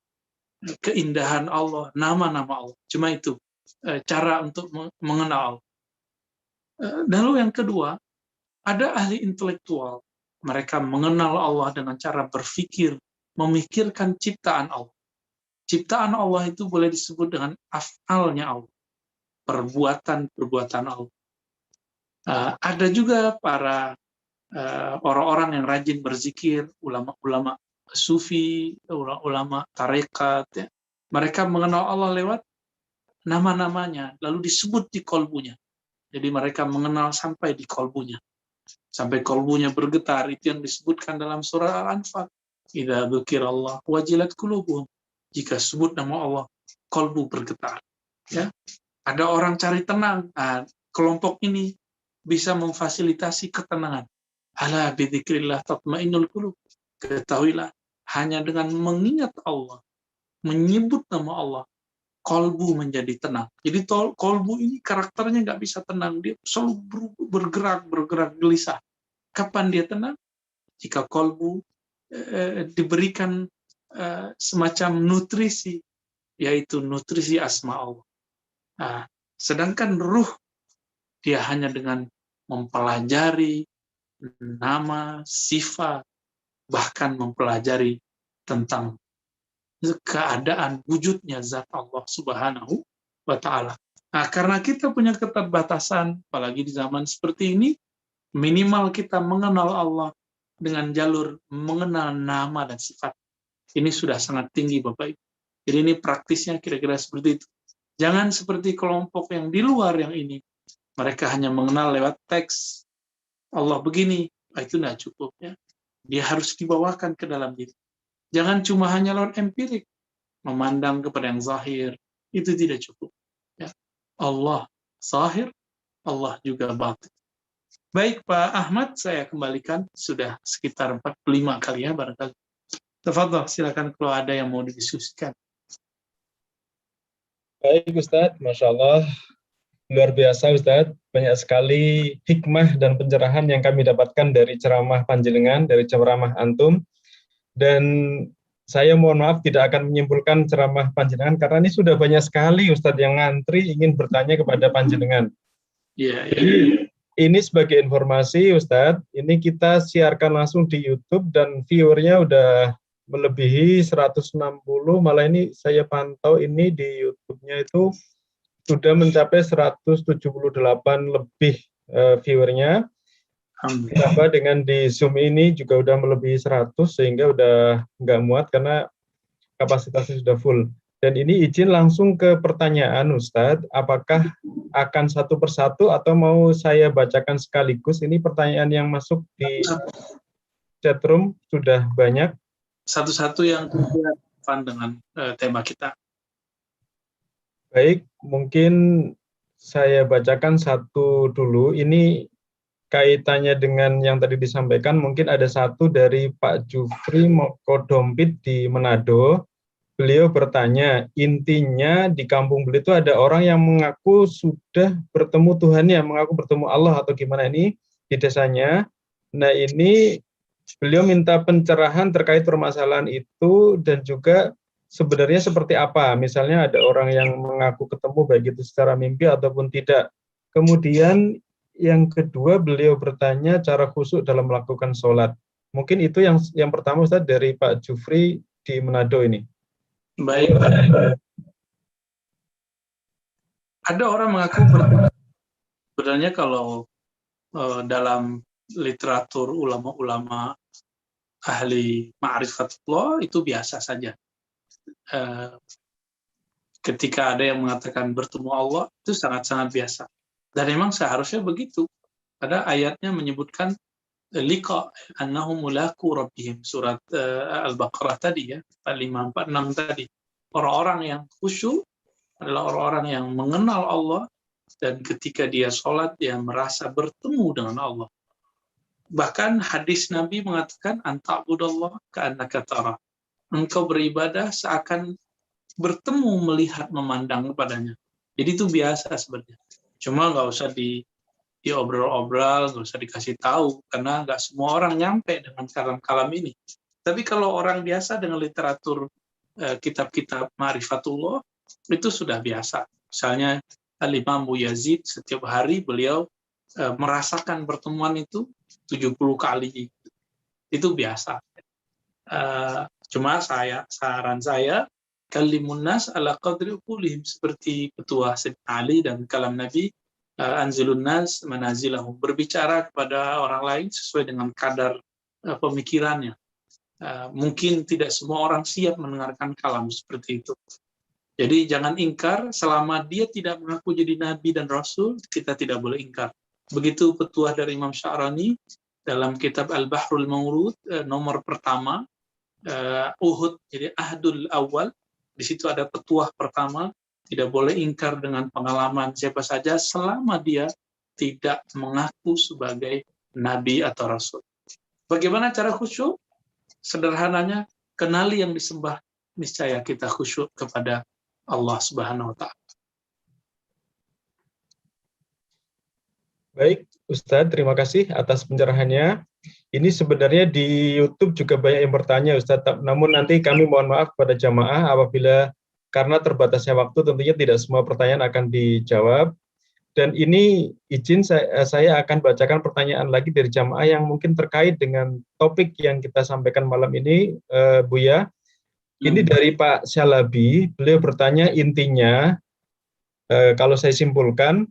keindahan Allah, nama-nama Allah. Cuma itu cara untuk mengenal Allah. Lalu yang kedua, ada ahli intelektual. Mereka mengenal Allah dengan cara berpikir, memikirkan ciptaan Allah. Ciptaan Allah itu boleh disebut dengan af'alnya Allah, perbuatan-perbuatan Allah. Ada juga para orang-orang yang rajin berzikir, ulama-ulama sufi, ulama tarekat, ya. Mereka mengenal Allah lewat nama-namanya, lalu disebut di kolbunya. Jadi mereka mengenal sampai di kolbunya. Sampai kolbunya bergetar, itu yang disebutkan dalam surah Al-Anfal. Idza dzukirallah wajilat qulubuhum. Jika sebut nama Allah, kolbu bergetar. Ya. Ada orang cari tenang, kelompok ini bisa memfasilitasi ketenangan. Ala bidzikrillah tatmainnul qulub. Ketahuilah, hanya dengan mengingat Allah, menyebut nama Allah, kolbu menjadi tenang. Jadi kolbu ini karakternya nggak bisa tenang, dia selalu bergerak gelisah. Kapan dia tenang? Jika kolbu diberikan semacam nutrisi, yaitu nutrisi asma Allah. Nah, sedangkan ruh, dia hanya dengan mempelajari nama, sifat, bahkan mempelajari tentang keadaan wujudnya zat Allah Subhanahu wa Ta'ala. Nah, karena kita punya keterbatasan, apalagi di zaman seperti ini, minimal kita mengenal Allah dengan jalur mengenal nama dan sifat. Ini sudah sangat tinggi, Bapak Ibu. Jadi ini praktisnya kira-kira seperti itu. Jangan seperti kelompok yang di luar yang ini. Mereka hanya mengenal lewat teks. Allah begini, itu tidak cukup. Ya. Dia harus dibawakan ke dalam diri. Jangan cuma hanya lewat empirik, memandang kepada yang zahir, itu tidak cukup. Ya. Allah zahir, Allah juga batin. Baik Pak Ahmad, saya kembalikan, sudah sekitar 45 kali ya barangkali. Tafadhol, silakan kalau ada yang mau didiskusikan. Baik Ustadz, Masya Allah. Luar biasa Ustadz, banyak sekali hikmah dan pencerahan yang kami dapatkan dari ceramah panjenengan, dari ceramah antum. Dan saya mohon maaf tidak akan menyimpulkan ceramah panjenengan karena ini sudah banyak sekali Ustadz yang ngantri ingin bertanya kepada panjenengan. Jadi ini sebagai informasi Ustadz, ini kita siarkan langsung di YouTube dan viewernya udah melebihi 160, malah ini saya pantau ini di YouTube-nya itu sudah mencapai 178 lebih viewernya. Ditambah dengan di Zoom ini juga udah melebihi 100 sehingga udah nggak muat karena kapasitasnya sudah full. Dan ini izin langsung ke pertanyaan Ustadz, apakah akan satu persatu atau mau saya bacakan sekaligus? Ini pertanyaan yang masuk di chatroom sudah banyak. Satu-satu yang relevan dengan tema kita. Baik, mungkin saya bacakan satu dulu. Ini kaitannya dengan yang tadi disampaikan, mungkin ada satu dari Pak Jufri Mokodompit di Manado. Beliau bertanya, intinya di kampung beliau itu ada orang yang mengaku sudah bertemu Tuhannya, mengaku bertemu Allah atau gimana ini di desanya. Nah ini beliau minta pencerahan terkait permasalahan itu dan juga sebenarnya seperti apa. Misalnya ada orang yang mengaku ketemu baik itu secara mimpi ataupun tidak. Kemudian yang kedua beliau bertanya cara khusyuk dalam melakukan sholat. Mungkin itu yang pertama Ustaz dari Pak Jufri di Manado ini. Baik. Ada orang mengaku sebenarnya kalau dalam literatur ulama-ulama ahli ma'rifatullah itu biasa saja. Ketika ada yang mengatakan bertemu Allah, itu sangat-sangat biasa. Dan memang seharusnya begitu. Ada ayatnya menyebutkan liqa annahum mulaku rabbihim, surat Al-Baqarah tadi ya, 4546 tadi. Orang-orang yang khusyuk adalah orang-orang yang mengenal Allah, dan ketika dia sholat dia merasa bertemu dengan Allah. Bahkan hadis Nabi mengatakan anta'budallah ka'annaka tara. Engkau beribadah seakan bertemu, melihat, memandang kepadanya. Jadi itu biasa sebenarnya. Cuma nggak usah diobrol-obrol, nggak usah dikasih tahu, karena nggak semua orang nyampe dengan kalam-kalam ini. Tapi kalau orang biasa dengan literatur kitab-kitab Ma'rifatullah, itu sudah biasa. Misalnya Al-Imam Abu Yazid, setiap hari beliau merasakan pertemuan itu 70 kali. Itu biasa. Cuma saran saya, kalimun nas ala qadri uqulihim, seperti petuah Sayyidina Ali dan kalam Nabi, anzilun nas manazilahum, berbicara kepada orang lain sesuai dengan kadar pemikirannya. Mungkin tidak semua orang siap mendengarkan kalam seperti itu. Jadi jangan ingkar, selama dia tidak mengaku jadi nabi dan rasul, kita tidak boleh ingkar. Begitu petuah dari Imam Sya'rani dalam kitab Al-Bahrul Mawrud, nomor pertama, Uhud, jadi Ahdul Awal, di situ ada petuah pertama, tidak boleh ingkar dengan pengalaman siapa saja selama dia tidak mengaku sebagai nabi atau rasul. Bagaimana cara khusyuk? Sederhananya, kenali yang disembah, niscaya kita khusyuk kepada Allah Subhanahu wa Ta'ala. Baik, Ustadz, terima kasih atas pencerahannya. Ini sebenarnya di YouTube juga banyak yang bertanya, Ustadz. Namun nanti kami mohon maaf kepada jamaah apabila karena terbatasnya waktu tentunya tidak semua pertanyaan akan dijawab. Dan ini izin saya akan bacakan pertanyaan lagi dari jamaah yang mungkin terkait dengan topik yang kita sampaikan malam ini, Buya. Ini dari Pak Syalabi, beliau bertanya intinya, kalau saya simpulkan,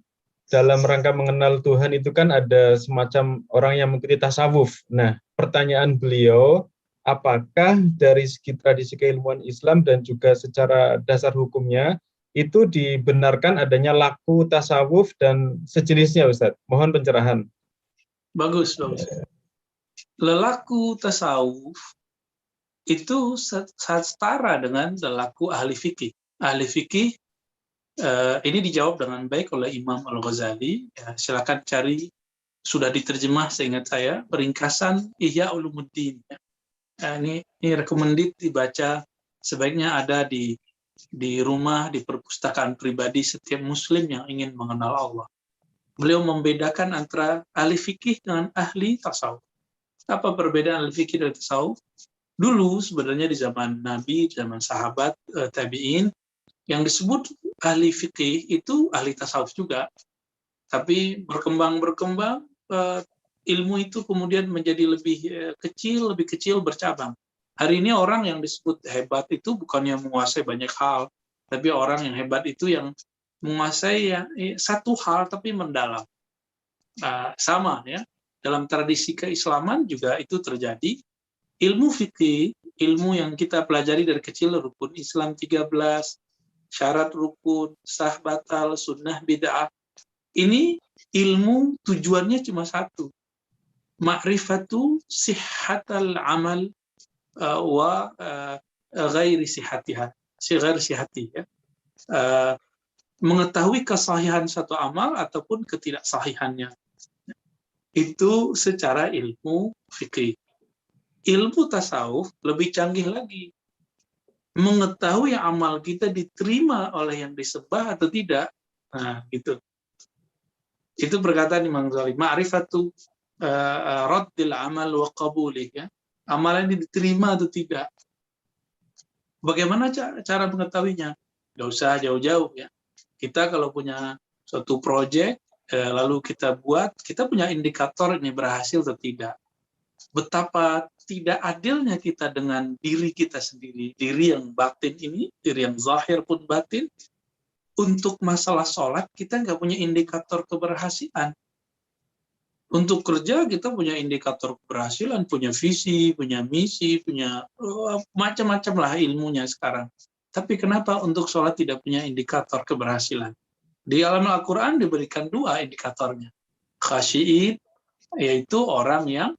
dalam rangka mengenal Tuhan itu kan ada semacam orang yang mengikuti tasawuf. Nah, pertanyaan beliau, apakah dari segi tradisi keilmuan Islam dan juga secara dasar hukumnya, itu dibenarkan adanya laku tasawuf dan sejenisnya, Ustadz? Mohon pencerahan. Bagus. Lelaku tasawuf itu setara dengan lelaku ahli fikih. Ahli fikih ini dijawab dengan baik oleh Imam Al-Ghazali. Ya, silakan cari, sudah diterjemah seingat saya, Ringkasan Ihya Ulumuddin. Ini recommended dibaca, sebaiknya ada di rumah, di perpustakaan pribadi setiap muslim yang ingin mengenal Allah. Beliau membedakan antara ahli fikih dengan ahli tasawuf. Apa perbedaan ahli fikih dan tasawuf? Dulu sebenarnya di zaman Nabi, zaman sahabat, tabi'in, yang disebut ahli fikih itu ahli tasawuf juga. Tapi berkembang ilmu itu kemudian menjadi lebih kecil bercabang. Hari ini orang yang disebut hebat itu bukannya menguasai banyak hal, tapi orang yang hebat itu yang menguasai satu hal tapi mendalam. Sama ya, dalam tradisi keislaman juga itu terjadi. Ilmu fikih, ilmu yang kita pelajari dari kecil, rukun Islam 13, syarat rukun, sah batal, sunnah bid'ah, ini ilmu tujuannya cuma satu, ma'rifatu sihhatal amal wa ghairi sihhatiha, ghairi sihhati, ya. Mengetahui kesahihan satu amal ataupun ketidaksahihannya. Itu secara ilmu fikih. Ilmu tasawuf lebih canggih lagi. Mengetahui amal kita diterima oleh yang disembah atau tidak. Nah, gitu. Itu perkataan Imam Ghazali, ma'rifatu raddil amal wa qabulih, ya. Amalan ini diterima atau tidak. Bagaimana cara mengetahuinya? Nggak usah jauh-jauh, ya. Kita kalau punya suatu proyek, lalu kita buat, kita punya indikator ini berhasil atau tidak. Betapa tidak adilnya kita dengan diri kita sendiri, diri yang batin ini, diri yang zahir pun batin. Untuk masalah sholat, kita nggak punya indikator keberhasilan. Untuk kerja kita punya indikator keberhasilan, punya visi, punya misi, punya macam-macam lah ilmunya sekarang. Tapi kenapa untuk sholat tidak punya indikator keberhasilan? Di dalam Al-Quran diberikan 2 indikatornya. Khasyi'in, yaitu orang yang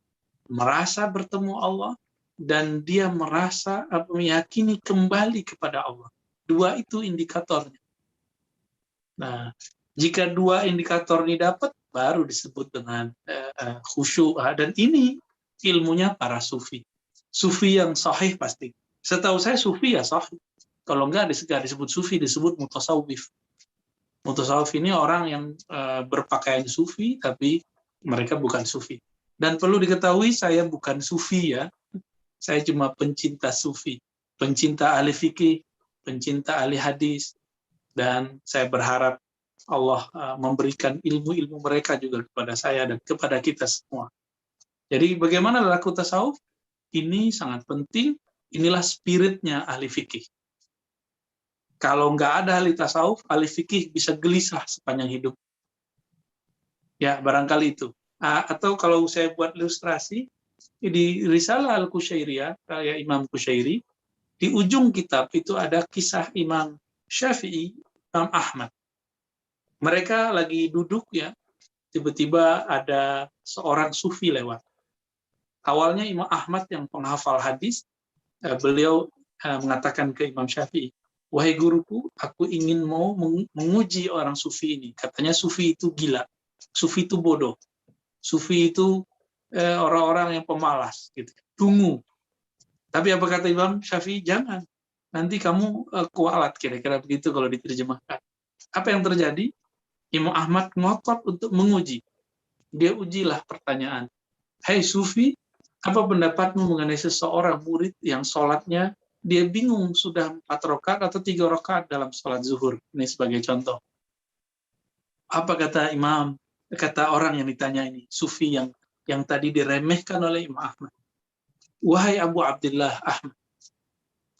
merasa bertemu Allah, dan dia merasa meyakini kembali kepada Allah. 2 itu indikatornya. Nah, jika 2 indikator ini dapat, baru disebut dengan khusyuk. Dan ini ilmunya para sufi. Sufi yang sahih pasti. Setahu saya sufi ya sahih. Kalau enggak disebut sufi, disebut mutasawwif. Mutasawwif ini orang yang berpakaian sufi, tapi mereka bukan sufi. Dan perlu diketahui saya bukan sufi ya. Saya cuma pencinta sufi. Pencinta ahli fikih, pencinta ahli hadis. Dan saya berharap Allah memberikan ilmu-ilmu mereka juga kepada saya dan kepada kita semua. Jadi bagaimana laku tasawuf? Ini sangat penting. Inilah spiritnya ahli fikih. Kalau nggak ada ahli tasawuf, ahli fikih bisa gelisah sepanjang hidup. Ya, barangkali itu. Atau kalau saya buat ilustrasi, di Risalah Al-Qusyairiyah, karya Imam Qusyairi, di ujung kitab itu ada kisah Imam Syafi'i, Imam Ahmad. Mereka lagi duduk ya, tiba-tiba ada seorang sufi lewat. Awalnya Imam Ahmad yang penghafal hadis, beliau mengatakan ke Imam Syafi'i, wahai guruku, aku ingin mau menguji orang sufi ini. Katanya sufi itu gila, sufi itu bodoh, sufi itu orang-orang yang pemalas, gitu. Tunggu. Tapi apa kata Imam Syafi'i? Jangan. Nanti kamu kualat, kira-kira begitu kalau diterjemahkan. Apa yang terjadi? Imam Ahmad ngotot untuk menguji. Dia ujilah pertanyaan. Hai sufi, apa pendapatmu mengenai seseorang murid yang sholatnya dia bingung sudah 4 rakaat atau 3 rakaat dalam sholat zuhur? Ini sebagai contoh. Apa kata imam? Kata orang yang ditanya ini, sufi yang tadi diremehkan oleh Imam Ahmad. Wahai Abu Abdullah Ahmad,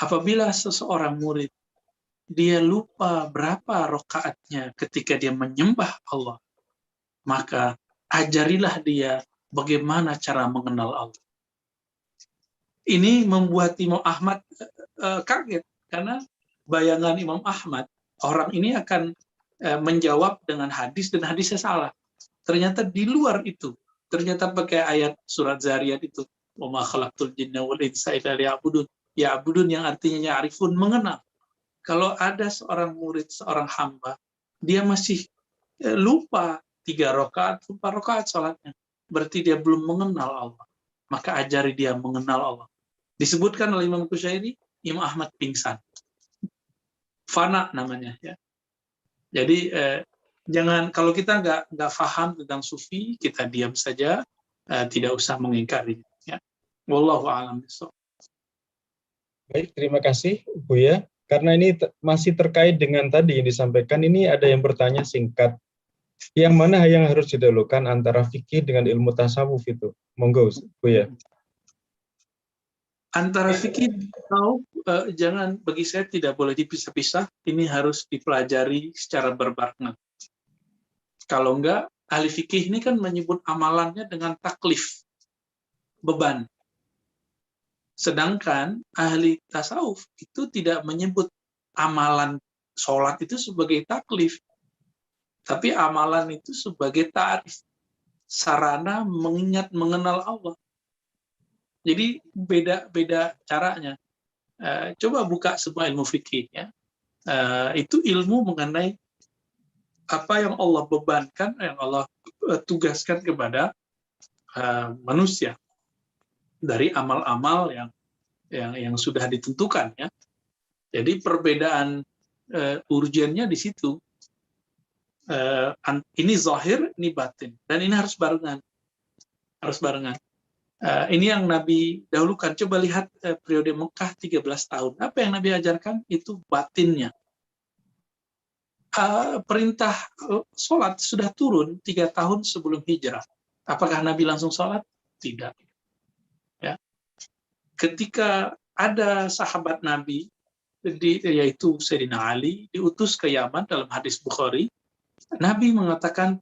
apabila seseorang murid dia lupa berapa rakaatnya ketika dia menyembah Allah, maka ajarilah dia bagaimana cara mengenal Allah. Ini membuat Imam Ahmad kaget, karena bayangan Imam Ahmad, orang ini akan menjawab dengan hadis, dan hadisnya salah. Ternyata di luar itu, ternyata pakai ayat surat Zariyat itu, wa ma khalaqtul jinna wal insa illa liya'budun. Ya'budun yang artinya ya'rifun, mengenal. Kalau ada seorang murid, seorang hamba, dia masih lupa 3 rakaat, 4 rakaat salatnya, berarti dia belum mengenal Allah. Maka ajari dia mengenal Allah. Disebutkan oleh Imam Qusyairi, Imam Ahmad pingsan. Fana namanya ya. Jadi jangan, kalau kita nggak paham tentang sufi, kita diam saja, tidak usah mengingkari. Ya. Wallahu a'lam bishawab. Baik, terima kasih Buya. Karena ini masih terkait dengan tadi yang disampaikan, ini ada yang bertanya singkat. Yang mana yang harus didahulukan antara fikih dengan ilmu tasawuf itu? Monggo, Buya. Antara fikih atau jangan, bagi saya tidak boleh dipisah-pisah. Ini harus dipelajari secara berbarengan. Kalau enggak, ahli fikih ini kan menyebut amalannya dengan taklif, beban. Sedangkan ahli tasawuf itu tidak menyebut amalan sholat itu sebagai taklif, tapi amalan itu sebagai ta'rif, sarana mengingat, mengenal Allah. Jadi beda caranya. Coba buka semua ilmu fikih ya. Itu ilmu mengenai apa yang Allah bebankan, yang Allah tugaskan kepada manusia dari amal-amal yang sudah ditentukan ya. Jadi perbedaan urgennya di situ. Ini zahir, ini batin, dan ini harus barengan. Ini yang Nabi dahulukan. Coba lihat periode Mekah 13 tahun. Apa yang Nabi ajarkan? Itu batinnya. Perintah sholat sudah turun 3 tahun sebelum hijrah. Apakah Nabi langsung sholat? Tidak. Ya. Ketika ada sahabat Nabi, yaitu Sayyidina Ali, diutus ke Yaman dalam hadis Bukhari, Nabi mengatakan,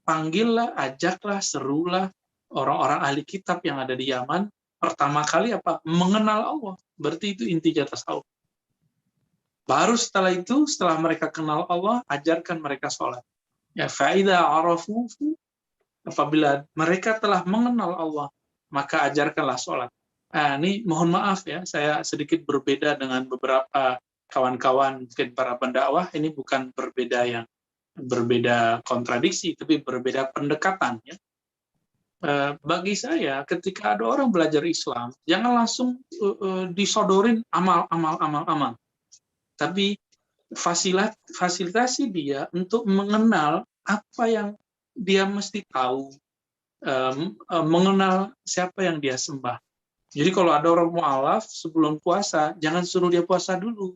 panggillah, ajaklah, serulah orang-orang ahli kitab yang ada di Yaman. Pertama kali apa? Mengenal Allah. Berarti itu intinya tasawuf. Baru setelah itu, setelah mereka kenal Allah, ajarkan mereka sholat. Ya, fa'idha arafu, apabila mereka telah mengenal Allah, maka ajarkanlah sholat. Nah, ini mohon maaf ya, saya sedikit berbeda dengan beberapa kawan-kawan, mungkin para pendakwah, ini bukan berbeda kontradiksi, tapi berbeda pendekatan. Ya. Bagi saya, ketika ada orang belajar Islam, jangan langsung disodorin amal. Tapi fasilitasi dia untuk mengenal apa yang dia mesti tahu, mengenal siapa yang dia sembah. Jadi kalau ada orang mu'alaf sebelum puasa, jangan suruh dia puasa dulu.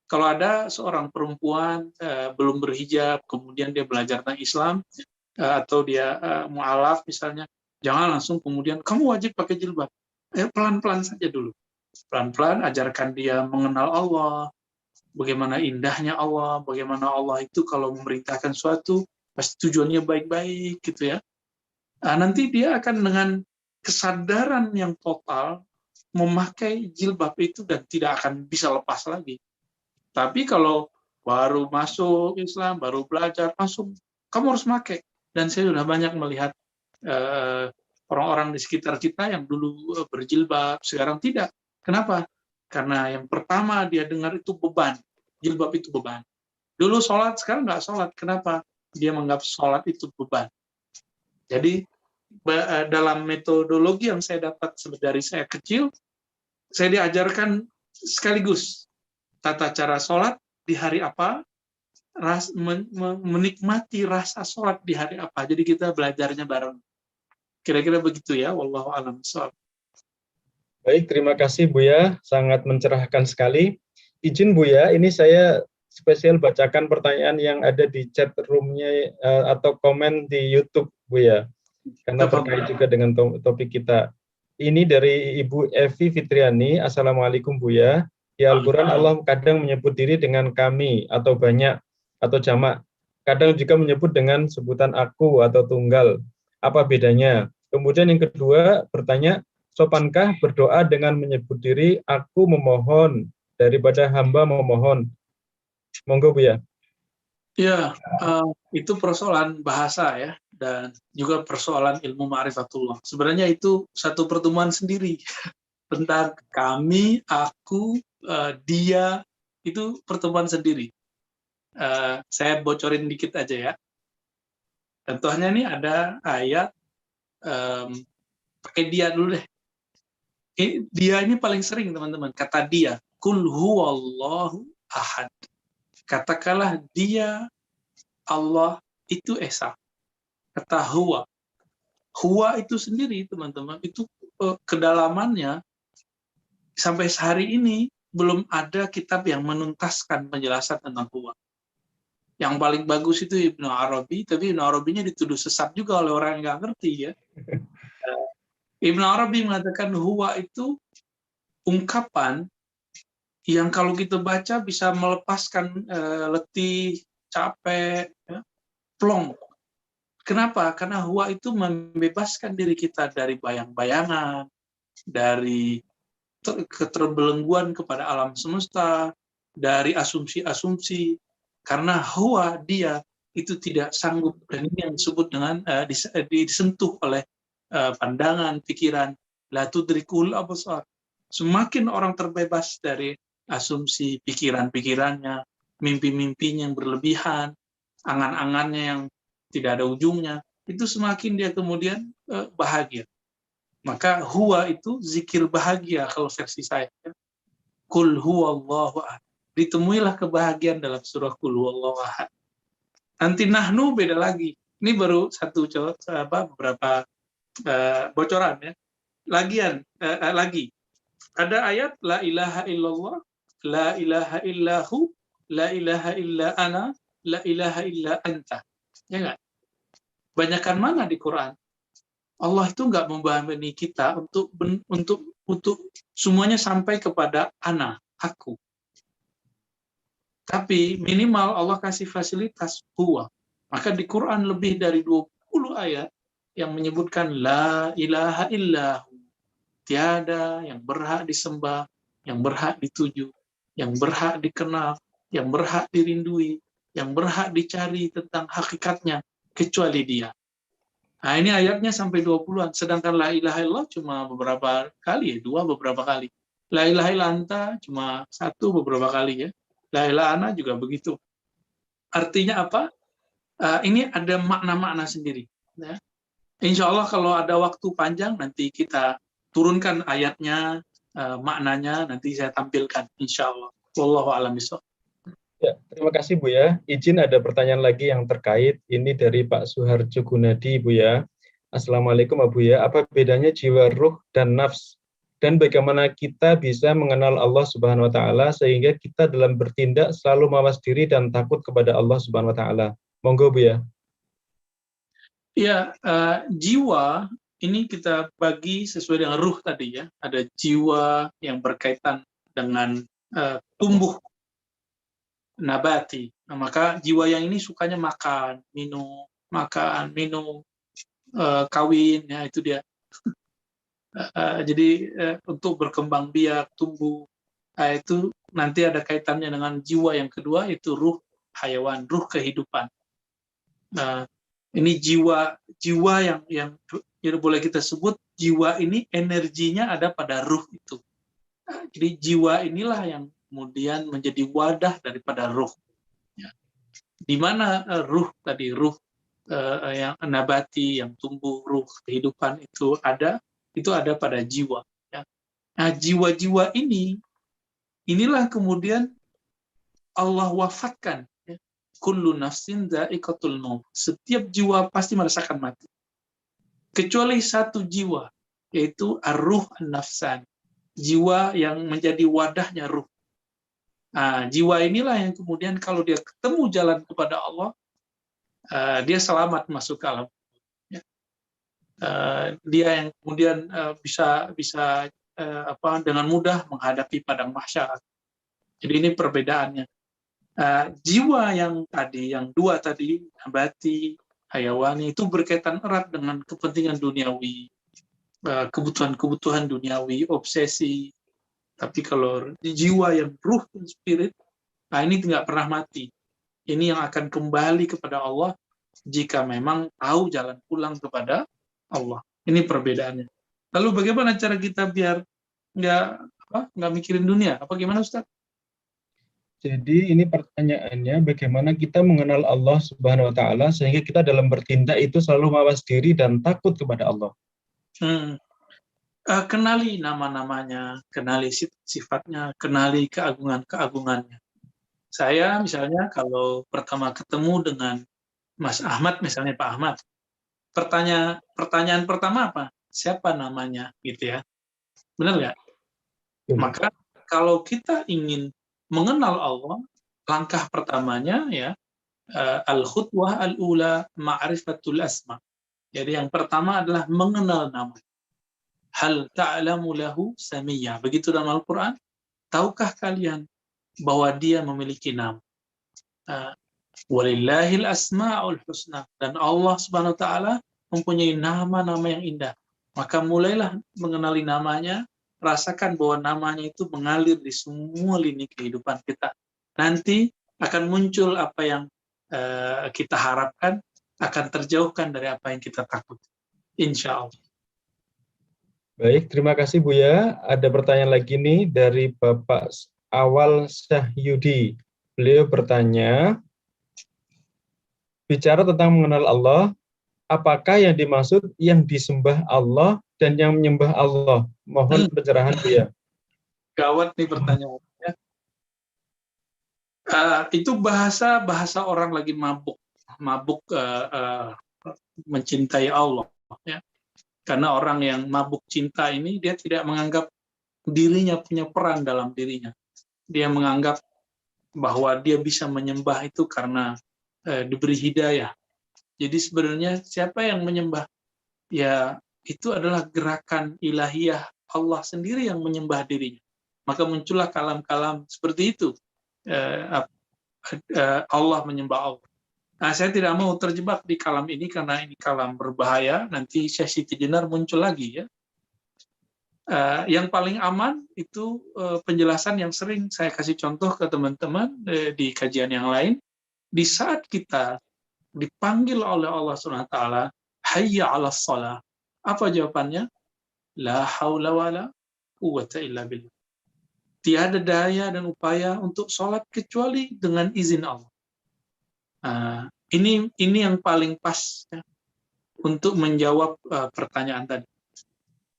Kalau ada seorang perempuan belum berhijab, kemudian dia belajar tentang Islam, atau dia mu'alaf misalnya, jangan langsung kemudian, kamu wajib pakai jilbab. Pelan-pelan saja dulu. Pelan-pelan ajarkan dia mengenal Allah, bagaimana indahnya Allah, bagaimana Allah itu kalau memerintahkan suatu, pasti tujuannya baik-baik, gitu ya. Nah, nanti dia akan dengan kesadaran yang total memakai jilbab itu dan tidak akan bisa lepas lagi. Tapi kalau baru masuk Islam, baru belajar, langsung kamu harus pakai. Dan saya sudah banyak melihat orang-orang di sekitar kita yang dulu berjilbab, sekarang tidak. Kenapa? Karena yang pertama dia dengar itu beban, jilbab itu beban. Dulu sholat, sekarang nggak sholat. Kenapa? Dia menganggap sholat itu beban. Jadi dalam metodologi yang saya dapat dari saya kecil, saya diajarkan sekaligus tata cara sholat di hari apa, menikmati rasa sholat di hari apa. Jadi kita belajarnya bareng. Kira-kira begitu ya, wallahu a'lam bishawab. Baik, terima kasih Buya, sangat mencerahkan sekali. Izin Buya, ini saya spesial bacakan pertanyaan yang ada di chat room-nya atau komen di YouTube Buya, karena terkait juga dengan topik kita. Ini dari Ibu Evi Fitriani. Assalamualaikum Buya. Di Al-Quran Allah kadang menyebut diri dengan kami atau banyak atau jamak. Kadang juga menyebut dengan sebutan aku atau tunggal. Apa bedanya? Kemudian yang kedua bertanya, sopankah berdoa dengan menyebut diri aku memohon daripada hamba memohon? Monggo Buya. Ya, itu persoalan bahasa ya, dan juga persoalan ilmu ma'rifatullah. Sebenarnya itu satu pertemuan sendiri tentang kami, aku, dia, itu pertemuan sendiri. Saya bocorin dikit aja ya. Contohnya nih ada ayat, pakai dia dulu deh. Dia ini paling sering teman-teman, kata dia, kul huwallahu ahad. Katakanlah dia, Allah itu esa. Kata huwa. Huwa itu sendiri teman-teman, itu kedalamannya sampai sehari ini belum ada kitab yang menuntaskan penjelasan tentang huwa. Yang paling bagus itu Ibnu Arabi, tapi Ibnu Arabinya dituduh sesat juga oleh orang yang nggak ngerti ya. Ibnu Arabi mengatakan huwa itu ungkapan yang kalau kita baca bisa melepaskan letih, capek, ya, plong. Kenapa? Karena huwa itu membebaskan diri kita dari bayang-bayangan, dari keterbelengguan kepada alam semesta, dari asumsi-asumsi. Karena huwa, dia, itu tidak sanggup, dan ini yang disebut dengan disentuh oleh pandangan, pikiran, la tudrikul absar. Semakin orang terbebas dari asumsi pikiran-pikirannya, mimpi-mimpinya yang berlebihan, angan-angannya yang tidak ada ujungnya, itu semakin dia kemudian bahagia. Maka huwa itu zikir bahagia kalau versi saya. Kul huwallahu ahad. Ditemuilah kebahagiaan dalam surah Kul huwallahu ahad. Nanti nahnu beda lagi. Ini baru satu beberapa bocoran ya. Lagi. Ada ayat la ilaha illallah, la ilaha illahu, la ilaha illa ana, la ilaha illa anta. Ya enggak? Banyakan mana di Quran? Allah itu enggak membebani kita untuk semuanya sampai kepada ana, aku. Tapi minimal Allah kasih fasilitas huwa. Maka di Quran lebih dari 20 ayat yang menyebutkan la ilaha illahu, tiada yang berhak disembah, yang berhak dituju, yang berhak dikenal, yang berhak dirindui, yang berhak dicari tentang hakikatnya kecuali Dia. Nah, ini ayatnya sampai 20-an, sedangkan la ilaha illallah cuma beberapa kali, dua beberapa kali. La ilaha illa anta cuma satu beberapa kali ya. La ilaha ana juga begitu. Artinya apa? Ini ada makna-makna sendiri. Ya. Insya Allah kalau ada waktu panjang nanti kita turunkan ayatnya, maknanya nanti saya tampilkan. Insya Allah. Wallahu a'lam bishawab. Ya, terima kasih Bu ya. Izin ada pertanyaan lagi yang terkait. Ini dari Pak Suharjo Gunadi Bu ya. Assalamualaikum Bu ya. Apa bedanya jiwa, ruh, dan nafs? Dan bagaimana kita bisa mengenal Allah Subhanahu wa taala sehingga kita dalam bertindak selalu mawas diri dan takut kepada Allah Subhanahu wa taala. Monggo Bu ya. Ya, jiwa ini kita bagi sesuai dengan ruh tadi ya. Ada jiwa yang berkaitan dengan tumbuh nabati. Nah, maka jiwa yang ini sukanya makan, minum, kawin, ya itu dia. Jadi untuk berkembang biak, tumbuh, itu nanti ada kaitannya dengan jiwa yang kedua, itu ruh hayawan, ruh kehidupan. Ini jiwa yang boleh kita sebut jiwa ini energinya ada pada ruh itu. Jadi jiwa inilah yang kemudian menjadi wadah daripada ruh. Ya. Di mana ruh tadi, ruh yang nabati, yang tumbuh, ruh kehidupan itu ada pada jiwa. Ya. Nah, jiwa-jiwa inilah kemudian Allah wafatkan. Ya. Kullu nafsin dha'iqatul maut. Setiap jiwa pasti merasakan mati. Kecuali satu jiwa, yaitu ar-ruh an-nafsan. Jiwa yang menjadi wadahnya ruh. Nah, jiwa inilah yang kemudian kalau dia ketemu jalan kepada Allah, dia selamat masuk ke alam. Ya. Dia yang kemudian bisa dengan mudah menghadapi padang mahsyar. Jadi ini perbedaannya. Jiwa yang tadi, yang dua tadi, nabati, hayawani, itu berkaitan erat dengan kepentingan duniawi, kebutuhan-kebutuhan duniawi, obsesi. Tapi kalau jiwa yang ruh dan spirit, ini tidak pernah mati. Ini yang akan kembali kepada Allah jika memang tahu jalan pulang kepada Allah. Ini perbedaannya. Lalu bagaimana cara kita biar nggak mikirin dunia? Apa gimana Ustaz? Jadi ini pertanyaannya, bagaimana kita mengenal Allah Subhanahu wa taala sehingga kita dalam bertindak itu selalu mawas diri dan takut kepada Allah. Kenali nama-namanya, kenali sifatnya, kenali keagungan-keagungannya. Saya misalnya kalau pertama ketemu dengan Mas Ahmad, misalnya Pak Ahmad, pertanyaan pertama apa? Siapa namanya, gitu ya? Benar nggak? Maka kalau kita ingin mengenal Allah, langkah pertamanya ya al-khutwah al-ula ma'rifatul asma. Jadi yang pertama adalah mengenal nama. Hal ta'lamu lahu samiyya. Begitu dalam Al-Quran, tahukah kalian bahwa dia memiliki nama? Walillahil asma'ul husna. Dan Allah Subhanahu wa taala mempunyai nama-nama yang indah. Maka mulailah mengenali namanya, rasakan bahwa namanya itu mengalir di semua lini kehidupan kita. Nanti akan muncul apa yang kita harapkan, akan terjauhkan dari apa yang kita takut. Insya Allah. Baik, terima kasih Buya. Ada pertanyaan lagi nih dari Bapak Awal Syahyudi. Beliau bertanya, bicara tentang mengenal Allah, apakah yang dimaksud yang disembah Allah dan yang menyembah Allah? Mohon pencerahan Buya. Gawat nih pertanyaannya. Itu bahasa orang lagi mabuk mencintai Allah. Ya. Karena orang yang mabuk cinta ini, dia tidak menganggap dirinya punya peran dalam dirinya. Dia menganggap bahwa dia bisa menyembah itu karena diberi hidayah. Jadi sebenarnya siapa yang menyembah? Ya, itu adalah gerakan ilahiyah Allah sendiri yang menyembah dirinya. Maka muncullah kalam-kalam seperti itu. Allah menyembah Allah. Nah, saya tidak mau terjebak di kalam ini karena ini kalam berbahaya. Nanti Syekh Siti Jenar muncul lagi ya. Yang paling aman itu penjelasan yang sering saya kasih contoh ke teman-teman di kajian yang lain. Di saat kita dipanggil oleh Allah SWT, hayya 'alas shalah. Apa jawabannya? La haula wala quwwata illa billah. Tiada daya dan upaya untuk sholat kecuali dengan izin Allah. Ini yang paling pas ya, untuk menjawab pertanyaan tadi.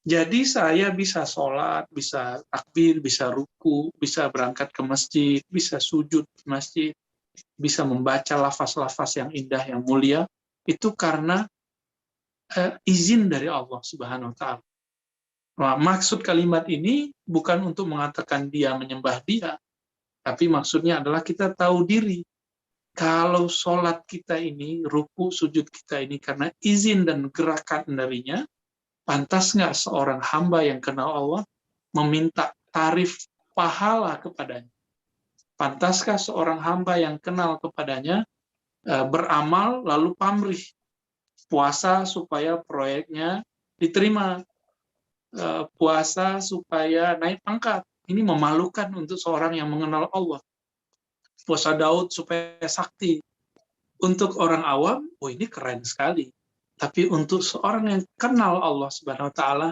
Jadi saya bisa sholat, bisa takbir, bisa ruku, bisa berangkat ke masjid, bisa sujud di masjid, bisa membaca lafaz-lafaz yang indah, yang mulia, itu karena izin dari Allah Subhanahu wa Ta'ala. Nah, maksud kalimat ini bukan untuk mengatakan dia menyembah dia, tapi maksudnya adalah kita tahu diri. Kalau sholat kita ini, ruku, sujud kita ini karena izin dan gerakan darinya, pantas nggak seorang hamba yang kenal Allah meminta tarif pahala kepadanya? Pantaskah seorang hamba yang kenal kepadanya beramal lalu pamrih? Puasa supaya proyeknya diterima, puasa supaya naik pangkat. Ini memalukan untuk seorang yang mengenal Allah. Puasa Daud supaya sakti. Untuk orang awam, ini keren sekali. Tapi untuk seorang yang kenal Allah Subhanahu wa Ta'ala,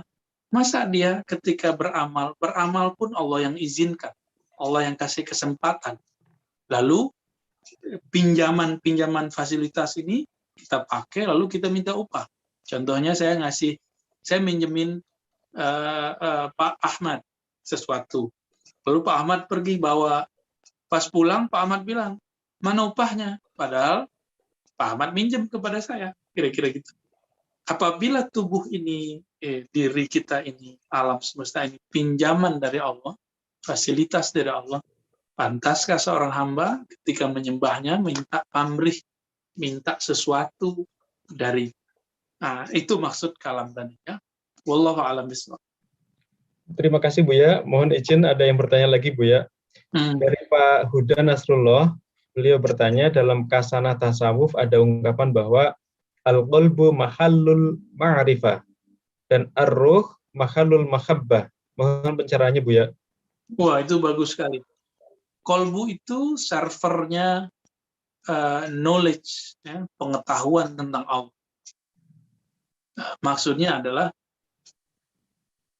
masa dia ketika beramal pun Allah yang izinkan, Allah yang kasih kesempatan. Lalu pinjaman fasilitas ini kita pakai, lalu kita minta upah. Contohnya saya minjemin Pak Ahmad sesuatu. Lalu Pak Ahmad pergi bawa, pas pulang Pak Ahmad bilang, mana upahnya? Padahal Pak Ahmad minjem kepada saya, kira-kira gitu. Apabila tubuh ini, diri kita ini, alam semesta ini, pinjaman dari Allah, fasilitas dari Allah, pantaskah seorang hamba ketika menyembahnya, minta pamrih, minta sesuatu dari, itu maksud kalam tadi ya. Wallahu a'lam bishawab. Terima kasih Buya. Mohon izin ada yang bertanya lagi Buya. Dari Pak Huda Nasrullah, beliau bertanya, dalam kasanah tasawuf ada ungkapan bahwa al-qalbu mahallul ma'rifah dan ar-ruh mahallul mahabbah. Mohon pencerahannya Buya. Wah, itu bagus sekali. Kolbu itu servernya knowledge, ya, pengetahuan tentang Allah. Maksudnya adalah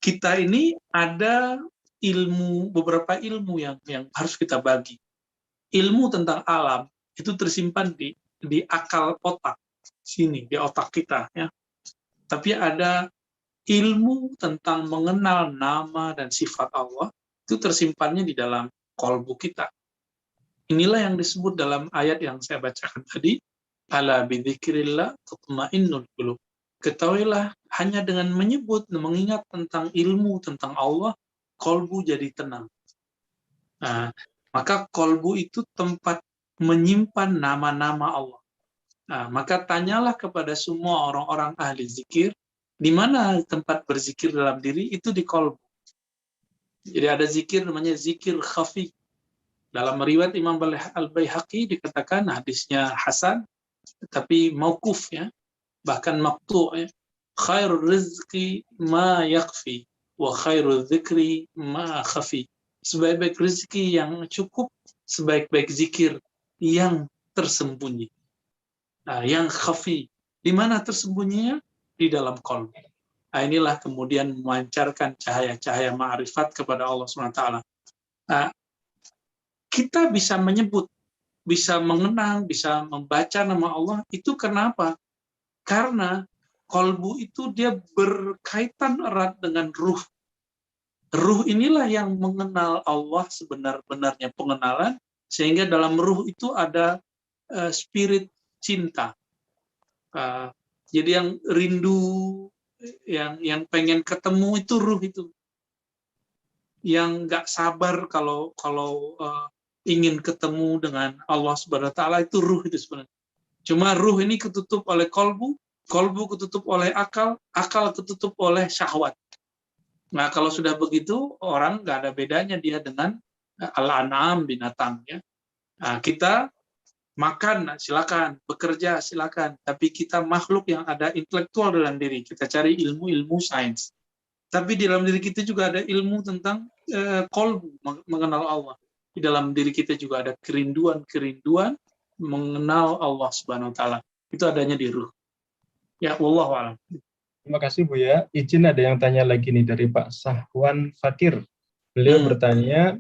kita ini ada beberapa ilmu yang harus kita bagi. Ilmu tentang alam itu tersimpan di akal otak sini, di otak kita ya. Tapi ada ilmu tentang mengenal nama dan sifat Allah itu tersimpannya di dalam kolbu kita. Inilah yang disebut dalam ayat yang saya bacakan tadi, ala bidzikrillah tatma'innul qulub. Ketahuilah hanya dengan menyebut, mengingat tentang ilmu tentang Allah, kolbu jadi tenang. Nah, maka kolbu itu tempat menyimpan nama-nama Allah. Nah, maka tanyalah kepada semua orang-orang ahli zikir, di mana tempat berzikir dalam diri itu di kolbu. Jadi ada zikir namanya zikir khafi. Dalam riwayat Imam Al-Baihaqi dikatakan hadisnya hasan, tapi mauquf ya, bahkan maqtu' ya. Khairul rizqi ma yakfi wa khairul dzikri ma khafi. Sebaik-baik rezeki yang cukup, sebaik-baik zikir yang tersembunyi. Nah, yang khafi. Di mana tersembunyinya? Di dalam qalb. Nah, inilah kemudian memancarkan cahaya-cahaya ma'rifat kepada Allah SWT. Nah, kita bisa menyebut, bisa mengenang, bisa membaca nama Allah, itu kenapa? Karena kolbu itu dia berkaitan erat dengan ruh. Ruh inilah yang mengenal Allah sebenar-benarnya pengenalan, sehingga dalam ruh itu ada spirit cinta. Jadi yang rindu, yang pengen ketemu itu ruh itu. Yang nggak sabar kalau ingin ketemu dengan Allah Subhanahu wa Ta'ala, itu ruh itu sebenarnya. Cuma ruh ini ketutup oleh kolbu ketutup oleh akal ketutup oleh syahwat. Nah, kalau sudah begitu, orang nggak ada bedanya dia dengan al-an'am, binatang. Ya. Nah, kita Makan, silakan. Bekerja, silakan. Tapi kita makhluk yang ada intelektual dalam diri. Kita cari ilmu-ilmu sains. Tapi di dalam diri kita juga ada ilmu tentang kolbu, mengenal Allah. Di dalam diri kita juga ada kerinduan-kerinduan mengenal Allah Subhanahu wa taala. Itu adanya di ruh. Ya, wallahu a'lam. Terima kasih Bu ya. Izin ada yang tanya lagi nih dari Pak Sahwan Fakir. Beliau bertanya,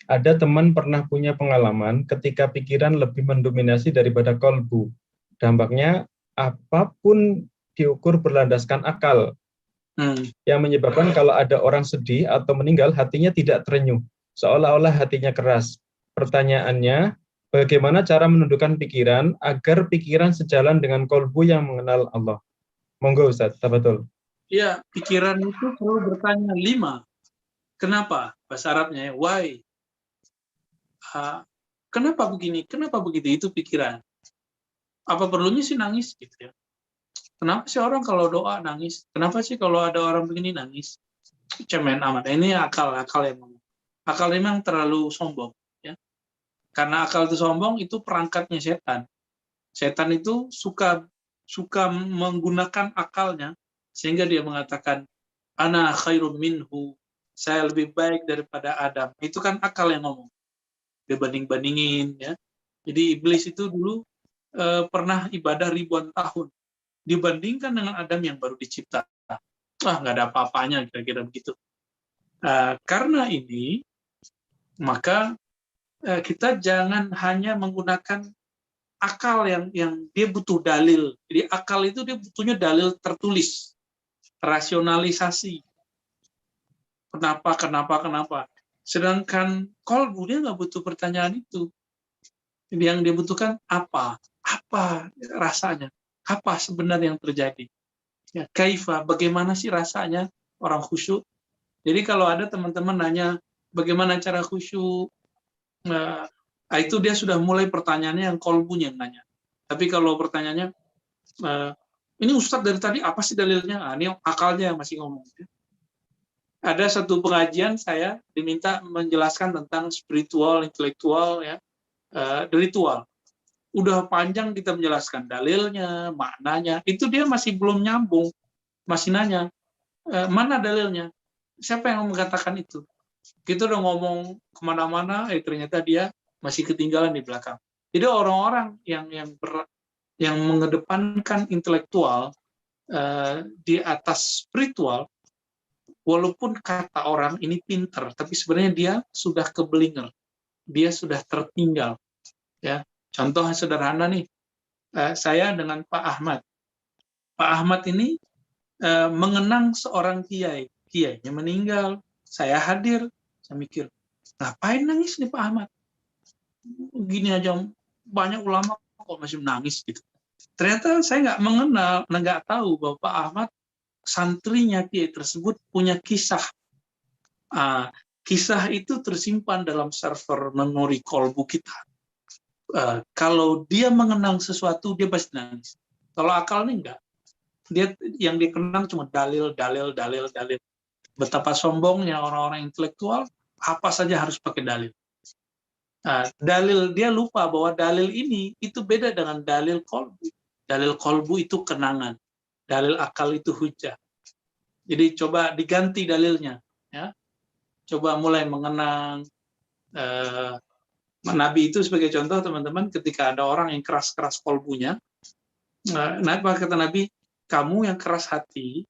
ada teman pernah punya pengalaman ketika pikiran lebih mendominasi daripada kolbu. Dampaknya apapun diukur berlandaskan akal. Yang menyebabkan kalau ada orang sedih atau meninggal, hatinya tidak terenyuh. Seolah-olah hatinya keras. Pertanyaannya, bagaimana cara menundukkan pikiran agar pikiran sejalan dengan kolbu yang mengenal Allah? Monggo Ustaz, betul. Ya, pikiran itu perlu bertanya 5. Kenapa? Bahasa Arabnya, why? Kenapa begini? Kenapa begitu? Itu pikiran. Apa perlunya sih nangis gitu ya? Kenapa sih orang kalau doa nangis? Kenapa sih kalau ada orang begini nangis? Cemen amat. Ini akal yang ngomong. Akal memang terlalu sombong, ya. Karena akal itu sombong, itu perangkatnya setan. Setan itu suka menggunakan akalnya sehingga dia mengatakan ana khairum minhu, saya lebih baik daripada Adam. Itu kan akal yang ngomong. Dia banding-bandingin, ya. Jadi iblis itu dulu pernah ibadah ribuan tahun dibandingkan dengan Adam yang baru dicipta. Nggak ada apa-apanya, kira-kira begitu. Karena ini, maka kita jangan hanya menggunakan akal yang dia butuh dalil. Jadi akal itu dia butuhnya dalil tertulis, rasionalisasi. Kenapa. Sedangkan kolbu dia nggak butuh pertanyaan itu. Yang dia butuhkan apa rasanya, apa sebenarnya yang terjadi. Ya, kaifa, bagaimana sih rasanya orang khusyuk. Jadi kalau ada teman-teman nanya bagaimana cara khusyuk, itu dia sudah mulai pertanyaannya yang kolbunya yang nanya. Tapi kalau pertanyaannya, ini Ustadz dari tadi apa sih dalilnya? Ini akalnya yang masih ngomong. Ada satu pengajian saya diminta menjelaskan tentang spiritual, intelektual, ya, ritual. Udah panjang kita menjelaskan dalilnya, maknanya, itu dia masih belum nyambung, masih nanya, mana dalilnya? Siapa yang mengatakan itu? Kita udah ngomong kemana-mana, ternyata dia masih ketinggalan di belakang. Jadi orang-orang yang mengedepankan intelektual di atas spiritual, walaupun kata orang ini pinter, tapi sebenarnya dia sudah kebelinger, dia sudah tertinggal. Ya, contoh sederhana nih, saya dengan Pak Ahmad. Pak Ahmad ini mengenang seorang kiainya meninggal, saya hadir, saya mikir, ngapain nangis nih Pak Ahmad? Gini aja banyak ulama kok masih menangis gitu. Ternyata saya nggak tahu bahwa Pak Ahmad santrinya kiai tersebut punya kisah. Kisah itu tersimpan dalam server memori kolbu kita. Kalau dia mengenang sesuatu, dia pasti nangis. Kalau akal nih enggak. Dia yang dikenang cuma dalil. Betapa sombongnya orang-orang intelektual, apa saja harus pakai dalil. Dalil, dia lupa bahwa dalil ini itu beda dengan dalil kolbu. Dalil kolbu itu kenangan. Dalil akal itu hujah. Jadi coba diganti dalilnya. Ya. Coba mulai mengenang. Nabi itu sebagai contoh, teman-teman, ketika ada orang yang keras-keras kolbunya, kata Nabi, kamu yang keras hati,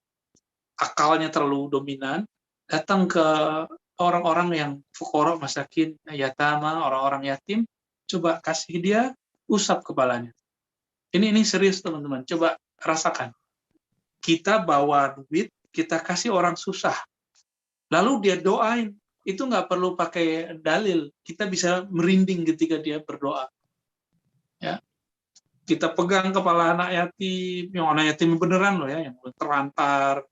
akalnya terlalu dominan, datang ke orang-orang yang fuqara, masakin, yatama, orang-orang yatim, coba kasih dia, usap kepalanya. Ini serius, teman-teman. Coba rasakan. Kita bawa duit, kita kasih orang susah. Lalu dia doain. Itu nggak perlu pakai dalil. Kita bisa merinding ketika dia berdoa. Ya. Kita pegang kepala anak yatim, yang anak yatim beneran loh ya, yang terlantar.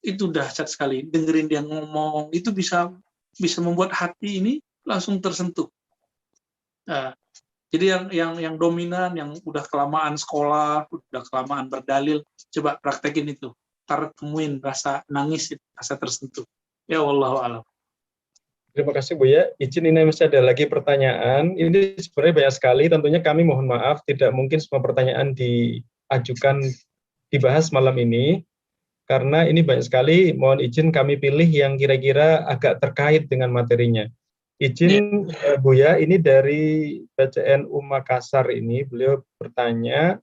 Itu dahsyat sekali. Dengerin dia ngomong, itu bisa membuat hati ini langsung tersentuh. Jadi yang dominan, yang udah kelamaan sekolah, udah kelamaan berdalil, coba praktekin itu. Ntar temuin rasa nangis, rasa tersentuh. Ya wallahu a'lam. Terima kasih Bu ya. Izin ini masih ada lagi pertanyaan. Ini sebenarnya banyak sekali. Tentunya kami mohon maaf tidak mungkin semua pertanyaan diajukan dibahas malam ini karena ini banyak sekali. Mohon izin kami pilih yang kira-kira agak terkait dengan materinya. Ya. Izin Bu ya, ini dari PCNU Makassar ini beliau bertanya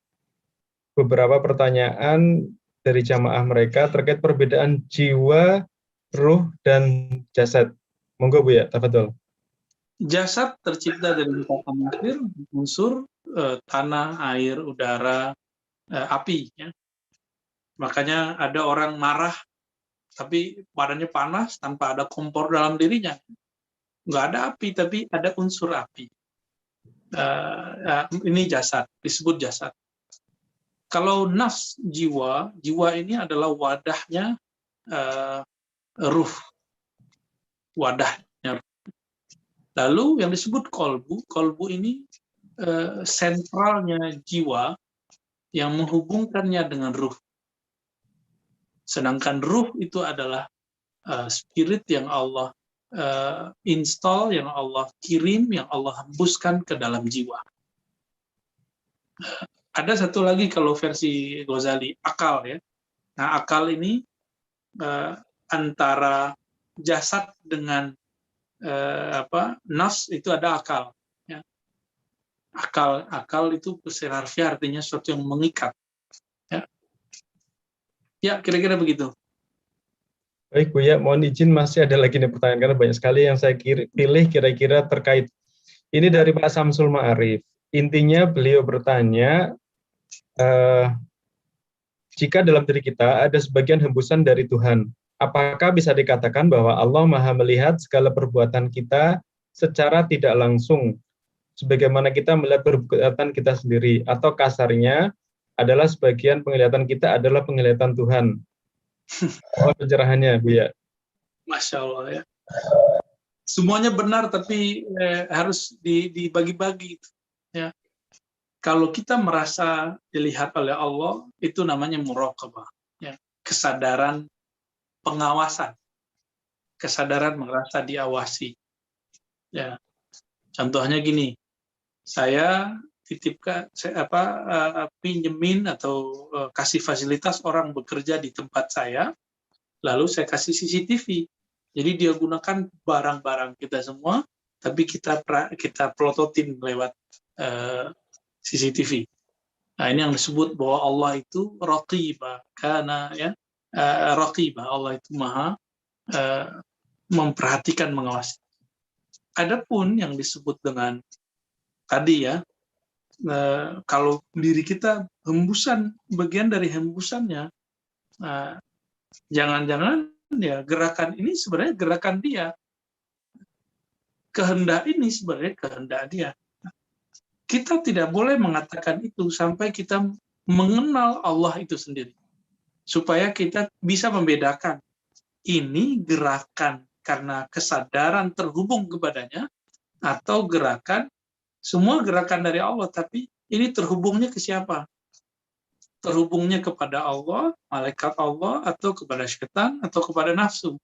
beberapa pertanyaan dari jamaah mereka terkait perbedaan jiwa, ruh, dan jasad. Monggo Bu ya, tafadhol. Jasad tercipta dari 4 unsur, tanah, air, udara, api. Ya. Makanya ada orang marah, tapi badannya panas tanpa ada kompor dalam dirinya. Nggak ada api, tapi ada unsur api. Ini jasad, disebut jasad. Kalau nafs, jiwa ini adalah wadahnya ruh, wadahnya. Lalu yang disebut kolbu ini sentralnya jiwa yang menghubungkannya dengan ruh. Sedangkan ruh itu adalah spirit yang Allah install, yang Allah kirim, yang Allah hembuskan ke dalam jiwa. Ada satu lagi kalau versi Ghazali, akal ya. Nah, akal ini antara jasad dengan nafs itu ada akal. Ya. Akal itu secara harfiah artinya sesuatu yang mengikat. Ya, kira-kira begitu. Baik Bu ya, mohon izin masih ada lagi nih pertanyaan karena banyak sekali yang saya pilih kira-kira terkait. Ini dari Pak Samsul Ma'arif. Intinya beliau bertanya, jika dalam diri kita ada sebagian hembusan dari Tuhan, apakah bisa dikatakan bahwa Allah Maha melihat segala perbuatan kita secara tidak langsung, sebagaimana kita melihat perbuatan kita sendiri, atau kasarnya adalah sebagian penglihatan kita adalah penglihatan Tuhan? Oh, pencerahannya Bu ya. Masya Allah ya. Semuanya benar tapi harus dibagi-bagi. Ya. Kalau kita merasa dilihat oleh Allah, itu namanya muraqabah. Ya. Kesadaran pengawasan. Kesadaran merasa diawasi. Ya. Contohnya gini, saya titipkan, pinjemin atau kasih fasilitas orang bekerja di tempat saya, lalu saya kasih CCTV. Jadi dia gunakan barang-barang kita semua, tapi kita plototin lewat CCTV. Nah, ini yang disebut bahwa Allah itu raqibah, karena ya raqibah, Allah itu maha memperhatikan, mengawasi. Adapun yang disebut dengan tadi ya, kalau diri kita hembusan, bagian dari hembusannya, jangan-jangan ya gerakan ini sebenarnya gerakan dia, kehendak ini sebenarnya kehendak dia. Kita tidak boleh mengatakan itu sampai kita mengenal Allah itu sendiri, supaya kita bisa membedakan ini gerakan karena kesadaran terhubung kepadanya, atau gerakan, semua gerakan dari Allah, tapi ini terhubungnya ke siapa? Terhubungnya kepada Allah, malaikat Allah, atau kepada syaitan, atau kepada nafsu.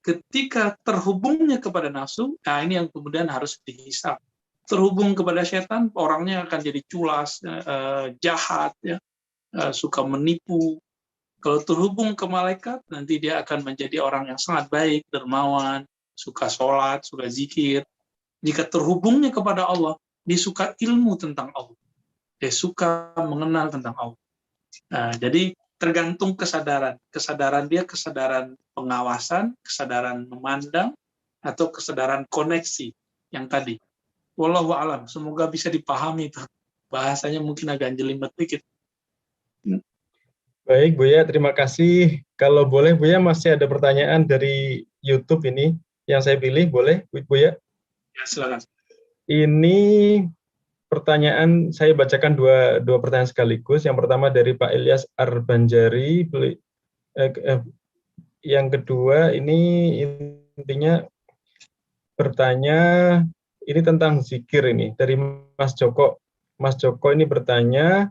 Ketika terhubungnya kepada nafsu, nah ini yang kemudian harus dihisab. Terhubung kepada syaitan, orangnya akan jadi culas, jahat, ya, suka menipu. Kalau terhubung ke malaikat, nanti dia akan menjadi orang yang sangat baik, dermawan, suka sholat, suka zikir. Jika terhubungnya kepada Allah, dia suka ilmu tentang Allah. Dia suka mengenal tentang Allah. Nah, jadi tergantung kesadaran. Kesadaran dia kesadaran pengawasan, kesadaran memandang, atau kesadaran koneksi yang tadi. Wallahu a'lam. Semoga bisa dipahami. Bahasanya mungkin agak jelimet dikit. Baik Bu ya, terima kasih. Kalau boleh Bu ya, masih ada pertanyaan dari YouTube ini yang saya pilih, boleh Bu ya? Ya, silakan. Ini pertanyaan, saya bacakan dua pertanyaan sekaligus. Yang pertama dari Pak Ilyas Arbanjari. Yang kedua ini intinya bertanya, ini tentang zikir ini, dari Mas Joko. Mas Joko ini bertanya,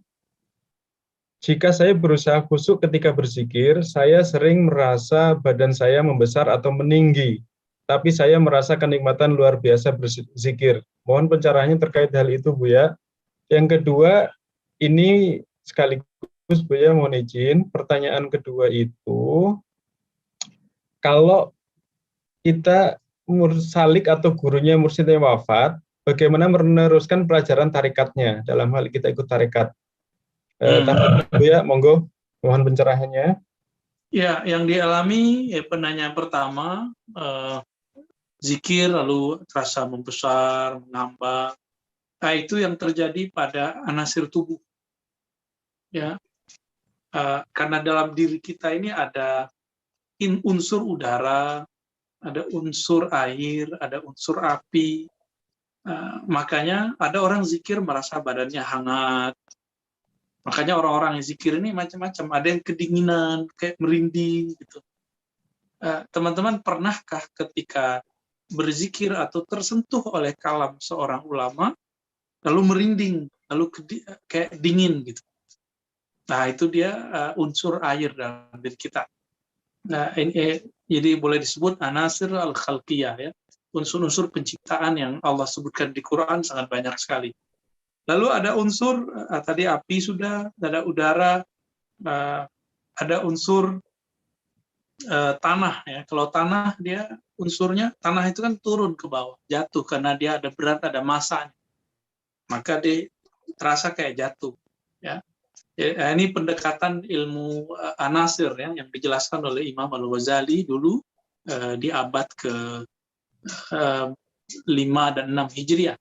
jika saya berusaha khusyuk ketika berzikir, saya sering merasa badan saya membesar atau meninggi. tapi saya merasa kenikmatan luar biasa berzikir. Mohon pencerahannya terkait hal itu, Buya. Yang kedua, ini sekaligus Buya mohon izin, pertanyaan kedua itu, kalau kita mursalik atau gurunya mursyidnya wafat, bagaimana meneruskan pelajaran tarikatnya dalam hal kita ikut tarikat? Tapi Buya, monggo, mohon pencerahannya. Ya, yang dialami penanya pertama, zikir lalu terasa membesar, menambah. Nah, itu yang terjadi pada anasir tubuh. Ya, karena dalam diri kita ini ada unsur udara, ada unsur air, ada unsur api. Makanya ada orang zikir merasa badannya hangat. Makanya orang-orang yang zikir ini macam-macam. Ada yang kedinginan, kayak merinding gitu. Teman-teman pernahkah ketika berzikir atau tersentuh oleh kalam seorang ulama, lalu merinding, lalu kayak dingin gitu? Nah, itu dia unsur air dalam diri kita. Nah, ini jadi boleh disebut anasir al-khalqiyah, ya. Unsur-unsur penciptaan yang Allah sebutkan di Quran sangat banyak sekali. Lalu ada unsur tadi api sudah, ada udara, ada unsur tanah, ya. Kalau tanah dia unsurnya, tanah itu kan turun ke bawah, jatuh karena dia ada berat, ada massa, maka dia terasa kayak jatuh, ya. Ya, ini pendekatan ilmu anasir, ya, yang dijelaskan oleh Imam Al-Ghazali dulu di abad ke 5 dan 6 Hijriah.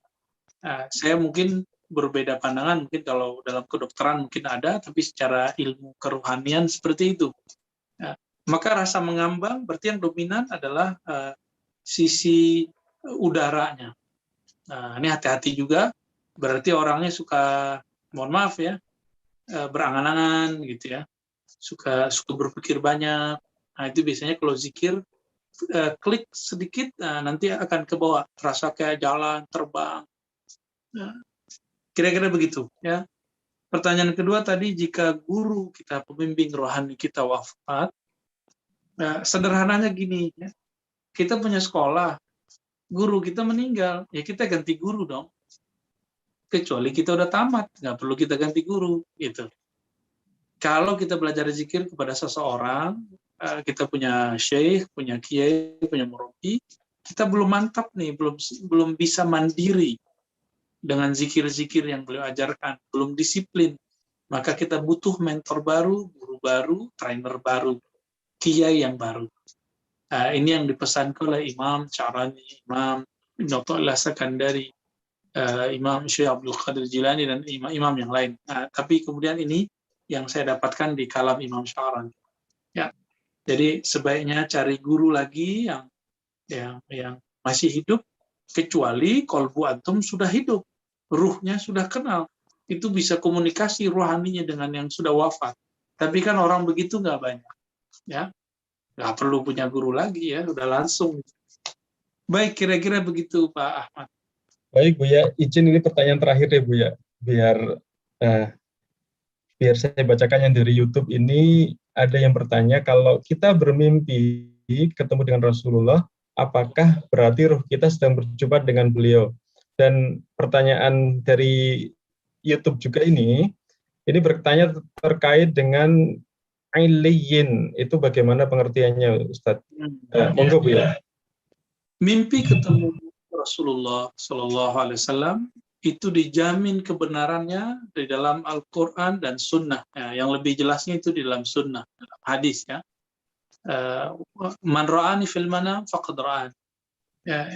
Saya mungkin berbeda pandangan, mungkin kalau dalam kedokteran mungkin ada, tapi secara ilmu kerohanian seperti itu. Maka rasa mengambang berarti yang dominan adalah sisi udaranya. Nah, ini hati-hati juga, berarti orangnya suka, mohon maaf ya, berangan-angan gitu ya, suka berpikir banyak. Nah, itu biasanya kalau zikir klik sedikit, nanti akan ke bawah, terasa kayak jalan, terbang. Kira-kira begitu, ya. Pertanyaan kedua tadi, jika guru kita, pembimbing rohani kita wafat, sederhananya gini, ya. Kita punya sekolah, guru kita meninggal, ya kita ganti guru dong. Kecuali kita udah tamat, nggak perlu kita ganti guru, gitu. Kalau kita belajar zikir kepada seseorang, kita punya syekh, punya kiai, punya murabi, kita belum mantap nih, belum bisa mandiri dengan zikir-zikir yang beliau ajarkan, belum disiplin. Maka kita butuh mentor baru, guru baru, trainer baru, kiai yang baru. Ini yang dipesankan oleh Imam Syarani, Imam Ibn Athaillah Sakandari, Imam Syekh Abdul Qadir Jilani, dan imam-imam yang lain. Tapi kemudian ini yang saya dapatkan di kalam Imam Syarani. Ya, jadi sebaiknya cari guru lagi yang masih hidup, kecuali kolbu antum sudah hidup, ruhnya sudah kenal, itu bisa komunikasi rohaninya dengan yang sudah wafat. Tapi kan orang begitu nggak banyak, ya. Nggak perlu punya guru lagi, ya, udah langsung. Baik, kira-kira begitu Pak Ahmad. Baik Buya, izin ini pertanyaan terakhir ya Buya, biar saya bacakan yang dari YouTube ini. Ada yang bertanya, kalau kita bermimpi ketemu dengan Rasulullah, apakah berarti ruh kita sedang berjumpa dengan beliau? Dan pertanyaan dari YouTube juga ini bertanya terkait dengan Ailiyin, itu bagaimana pengertiannya Ustadz? Monggo Bu ya. Mimpi ketemu Rasulullah Shallallahu Alaihi Wasallam itu dijamin kebenarannya di dalam Al-Quran dan Sunnah. Ya, yang lebih jelasnya itu di dalam Sunnah, dalam hadis, ya. Man ra'ani fil manam faqad ra'an. Ya,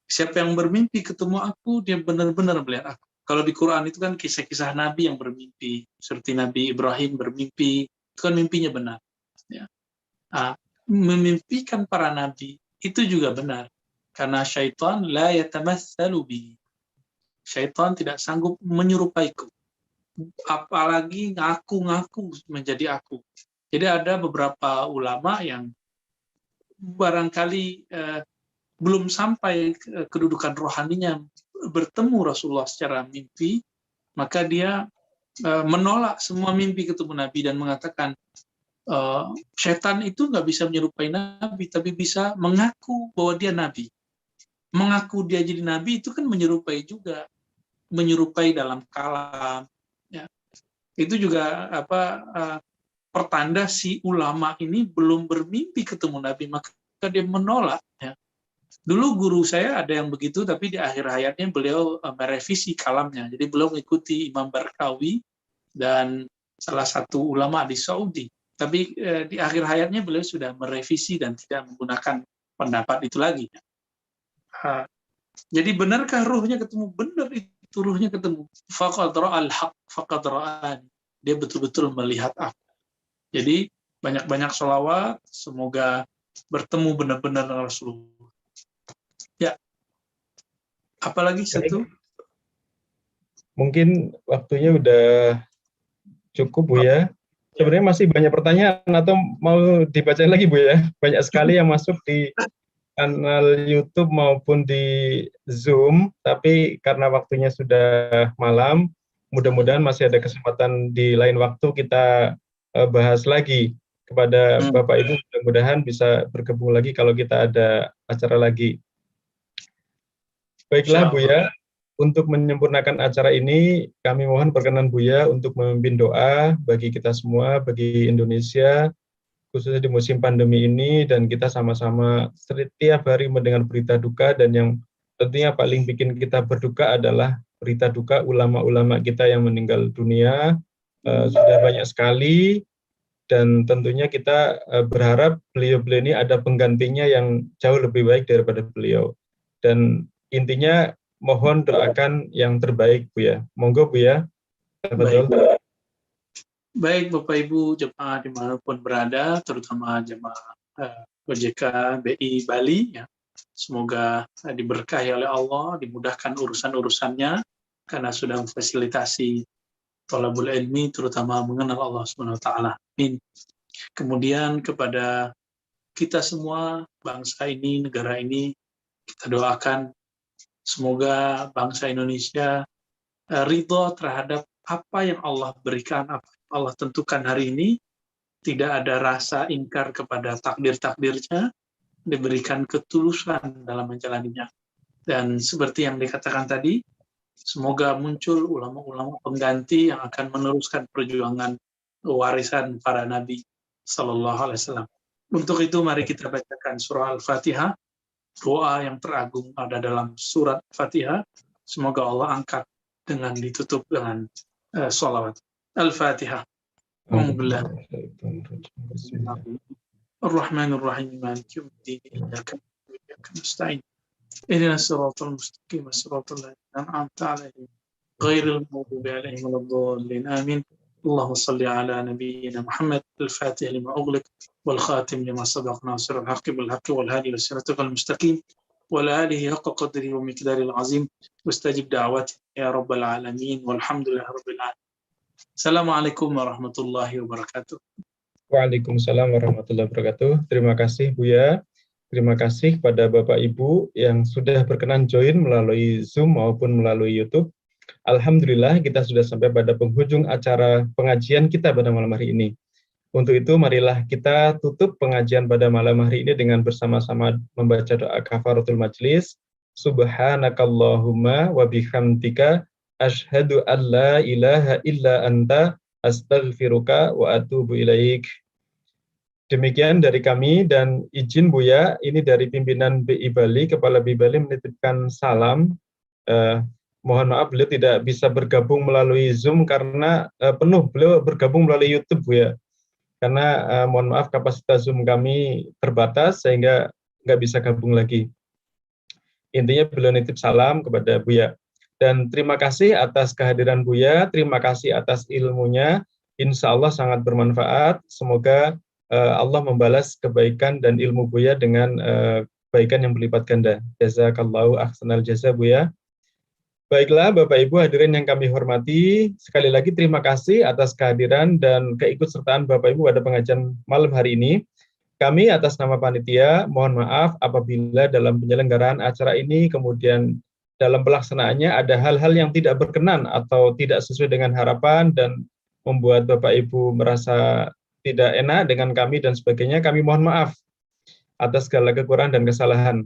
siapa yang bermimpi ketemu aku, dia benar-benar melihat aku. Kalau di Quran itu kan kisah-kisah Nabi yang bermimpi, seperti Nabi Ibrahim bermimpi, itu kan mimpinya benar. Ya. Memimpikan para Nabi itu juga benar, karena syaitan la yatamatsalu bi. Syaitan tidak sanggup menyerupaiku, apalagi ngaku-ngaku menjadi aku. Jadi ada beberapa ulama yang barangkali belum sampai kedudukan rohaninya bertemu Rasulullah secara mimpi, maka dia menolak semua mimpi ketemu Nabi dan mengatakan, Setan itu nggak bisa menyerupai nabi, tapi bisa mengaku bahwa dia nabi. Mengaku dia jadi nabi itu kan menyerupai juga, menyerupai dalam kalam. Ya. Itu juga pertanda si ulama ini belum bermimpi ketemu nabi, maka dia menolak. Ya. Dulu guru saya ada yang begitu, tapi di akhir hayatnya beliau merevisi kalamnya. Jadi beliau mengikuti Imam Barkawi dan salah satu ulama di Saudi. Tapi di akhir hayatnya beliau sudah merevisi dan tidak menggunakan pendapat itu lagi. Jadi benarkah ruhnya ketemu? Benar, itu ruhnya ketemu. Faqad ra'al haq, faqad ra'an. Dia betul-betul melihat aku. Jadi banyak-banyak sholawat, semoga bertemu benar-benar dengan Rasulullah. Ya, apalagi satu? Mungkin waktunya udah cukup, Bu ya. Sebenarnya masih banyak pertanyaan, atau mau dibacain lagi, Bu ya? Banyak sekali yang masuk di kanal YouTube maupun di Zoom, tapi karena waktunya sudah malam, mudah-mudahan masih ada kesempatan di lain waktu kita bahas lagi. Kepada Bapak Ibu, mudah-mudahan bisa bergabung lagi kalau kita ada acara lagi. Baiklah, Buya, untuk menyempurnakan acara ini, kami mohon perkenan Buya untuk memimpin doa bagi kita semua, bagi Indonesia, khususnya di musim pandemi ini, dan kita sama-sama setiap hari mendengar berita duka, dan yang tentunya paling bikin kita berduka adalah berita duka ulama-ulama kita yang meninggal dunia. Sudah banyak sekali, dan tentunya kita berharap beliau-beliau ini ada penggantinya yang jauh lebih baik daripada beliau. Dan intinya mohon doakan yang terbaik, Bu ya. Monggo, Bu ya. Baik Bapak Ibu jemaah dimanapun berada, terutama jemaah OJK BI Bali, ya. Semoga diberkahi oleh Allah, dimudahkan urusan-urusannya, karena sudah memfasilitasi thalabul ilmi, terutama mengenal Allah Subhanahu wa Ta'ala. Amin. Kemudian kepada kita semua, bangsa ini, negara ini, kita doakan semoga bangsa Indonesia ridho terhadap apa yang Allah berikan, apa yang Allah tentukan hari ini, tidak ada rasa ingkar kepada takdir-takdirnya, diberikan ketulusan dalam menjalaninya. Dan seperti yang dikatakan tadi, semoga muncul ulama-ulama pengganti yang akan meneruskan perjuangan warisan para nabi sallallahu alaihi wasallam. Untuk itu mari kita bacakan surah Al-Fatihah. Doa yang teragung ada dalam surat Fatihah. Semoga Allah angkat dengan ditutup dengan sholawat. Al-Fatihah. Ar-Rahmanir-Rahim. Maliki yaumiddin. Iyyaka na'budu wa iyyaka nasta'in. Ihdinas siratal mustaqim, siratal ladzina an'amta 'alaihim, ghairil maghdubi 'alaihim waladdallin. Amin. اللهم صل على نبينا محمد الفاتح لما أغلق والخاتم لما سبق ناصر الحق بالحق والهادي إلى صراطك المستقيم وعلى آله حق قدره ومقداره العظيم واستجب دعواتي يا رب العالمين والحمد لله رب العالمين. Assalamualaikum warahmatullahi wabarakatuh. Waalaikumsalam warahmatullahi wabarakatuh. Terima kasih Buya. Terima kasih kepada Bapak Ibu yang sudah berkenan join melalui Zoom maupun melalui YouTube. Alhamdulillah kita sudah sampai pada penghujung acara pengajian kita pada malam hari ini. Untuk itu marilah kita tutup pengajian pada malam hari ini dengan bersama-sama membaca doa kafaratul majlis. Subhanakallahumma wa bihamdika asyhadu an la ilaha illa anta astaghfiruka wa atubu ilaik. Demikian dari kami, dan izin Buya, ini dari pimpinan BI Bali, Kepala BI Bali menitipkan salam. Mohon maaf beliau tidak bisa bergabung melalui Zoom karena penuh, beliau bergabung melalui YouTube, Bu ya. Karena mohon maaf kapasitas Zoom kami terbatas sehingga nggak bisa gabung lagi. Intinya beliau nitip salam kepada Buya. Dan terima kasih atas kehadiran Buya, terima kasih atas ilmunya. Insya Allah sangat bermanfaat. Semoga Allah membalas kebaikan dan ilmu Buya dengan kebaikan yang berlipat ganda. Jazakallahu ahsanal jaza, Buya. Baiklah Bapak Ibu hadirin yang kami hormati, sekali lagi terima kasih atas kehadiran dan keikutsertaan Bapak Ibu pada pengajian malam hari ini. Kami atas nama panitia mohon maaf apabila dalam penyelenggaraan acara ini kemudian dalam pelaksanaannya ada hal-hal yang tidak berkenan atau tidak sesuai dengan harapan dan membuat Bapak Ibu merasa tidak enak dengan kami dan sebagainya, kami mohon maaf atas segala kekurangan dan kesalahan.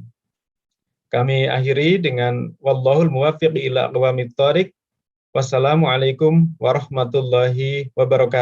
Kami akhiri dengan wallahul muwaffiq ila aqwamit thoriq. Wassalamualaikum warahmatullahi wabarakatuh.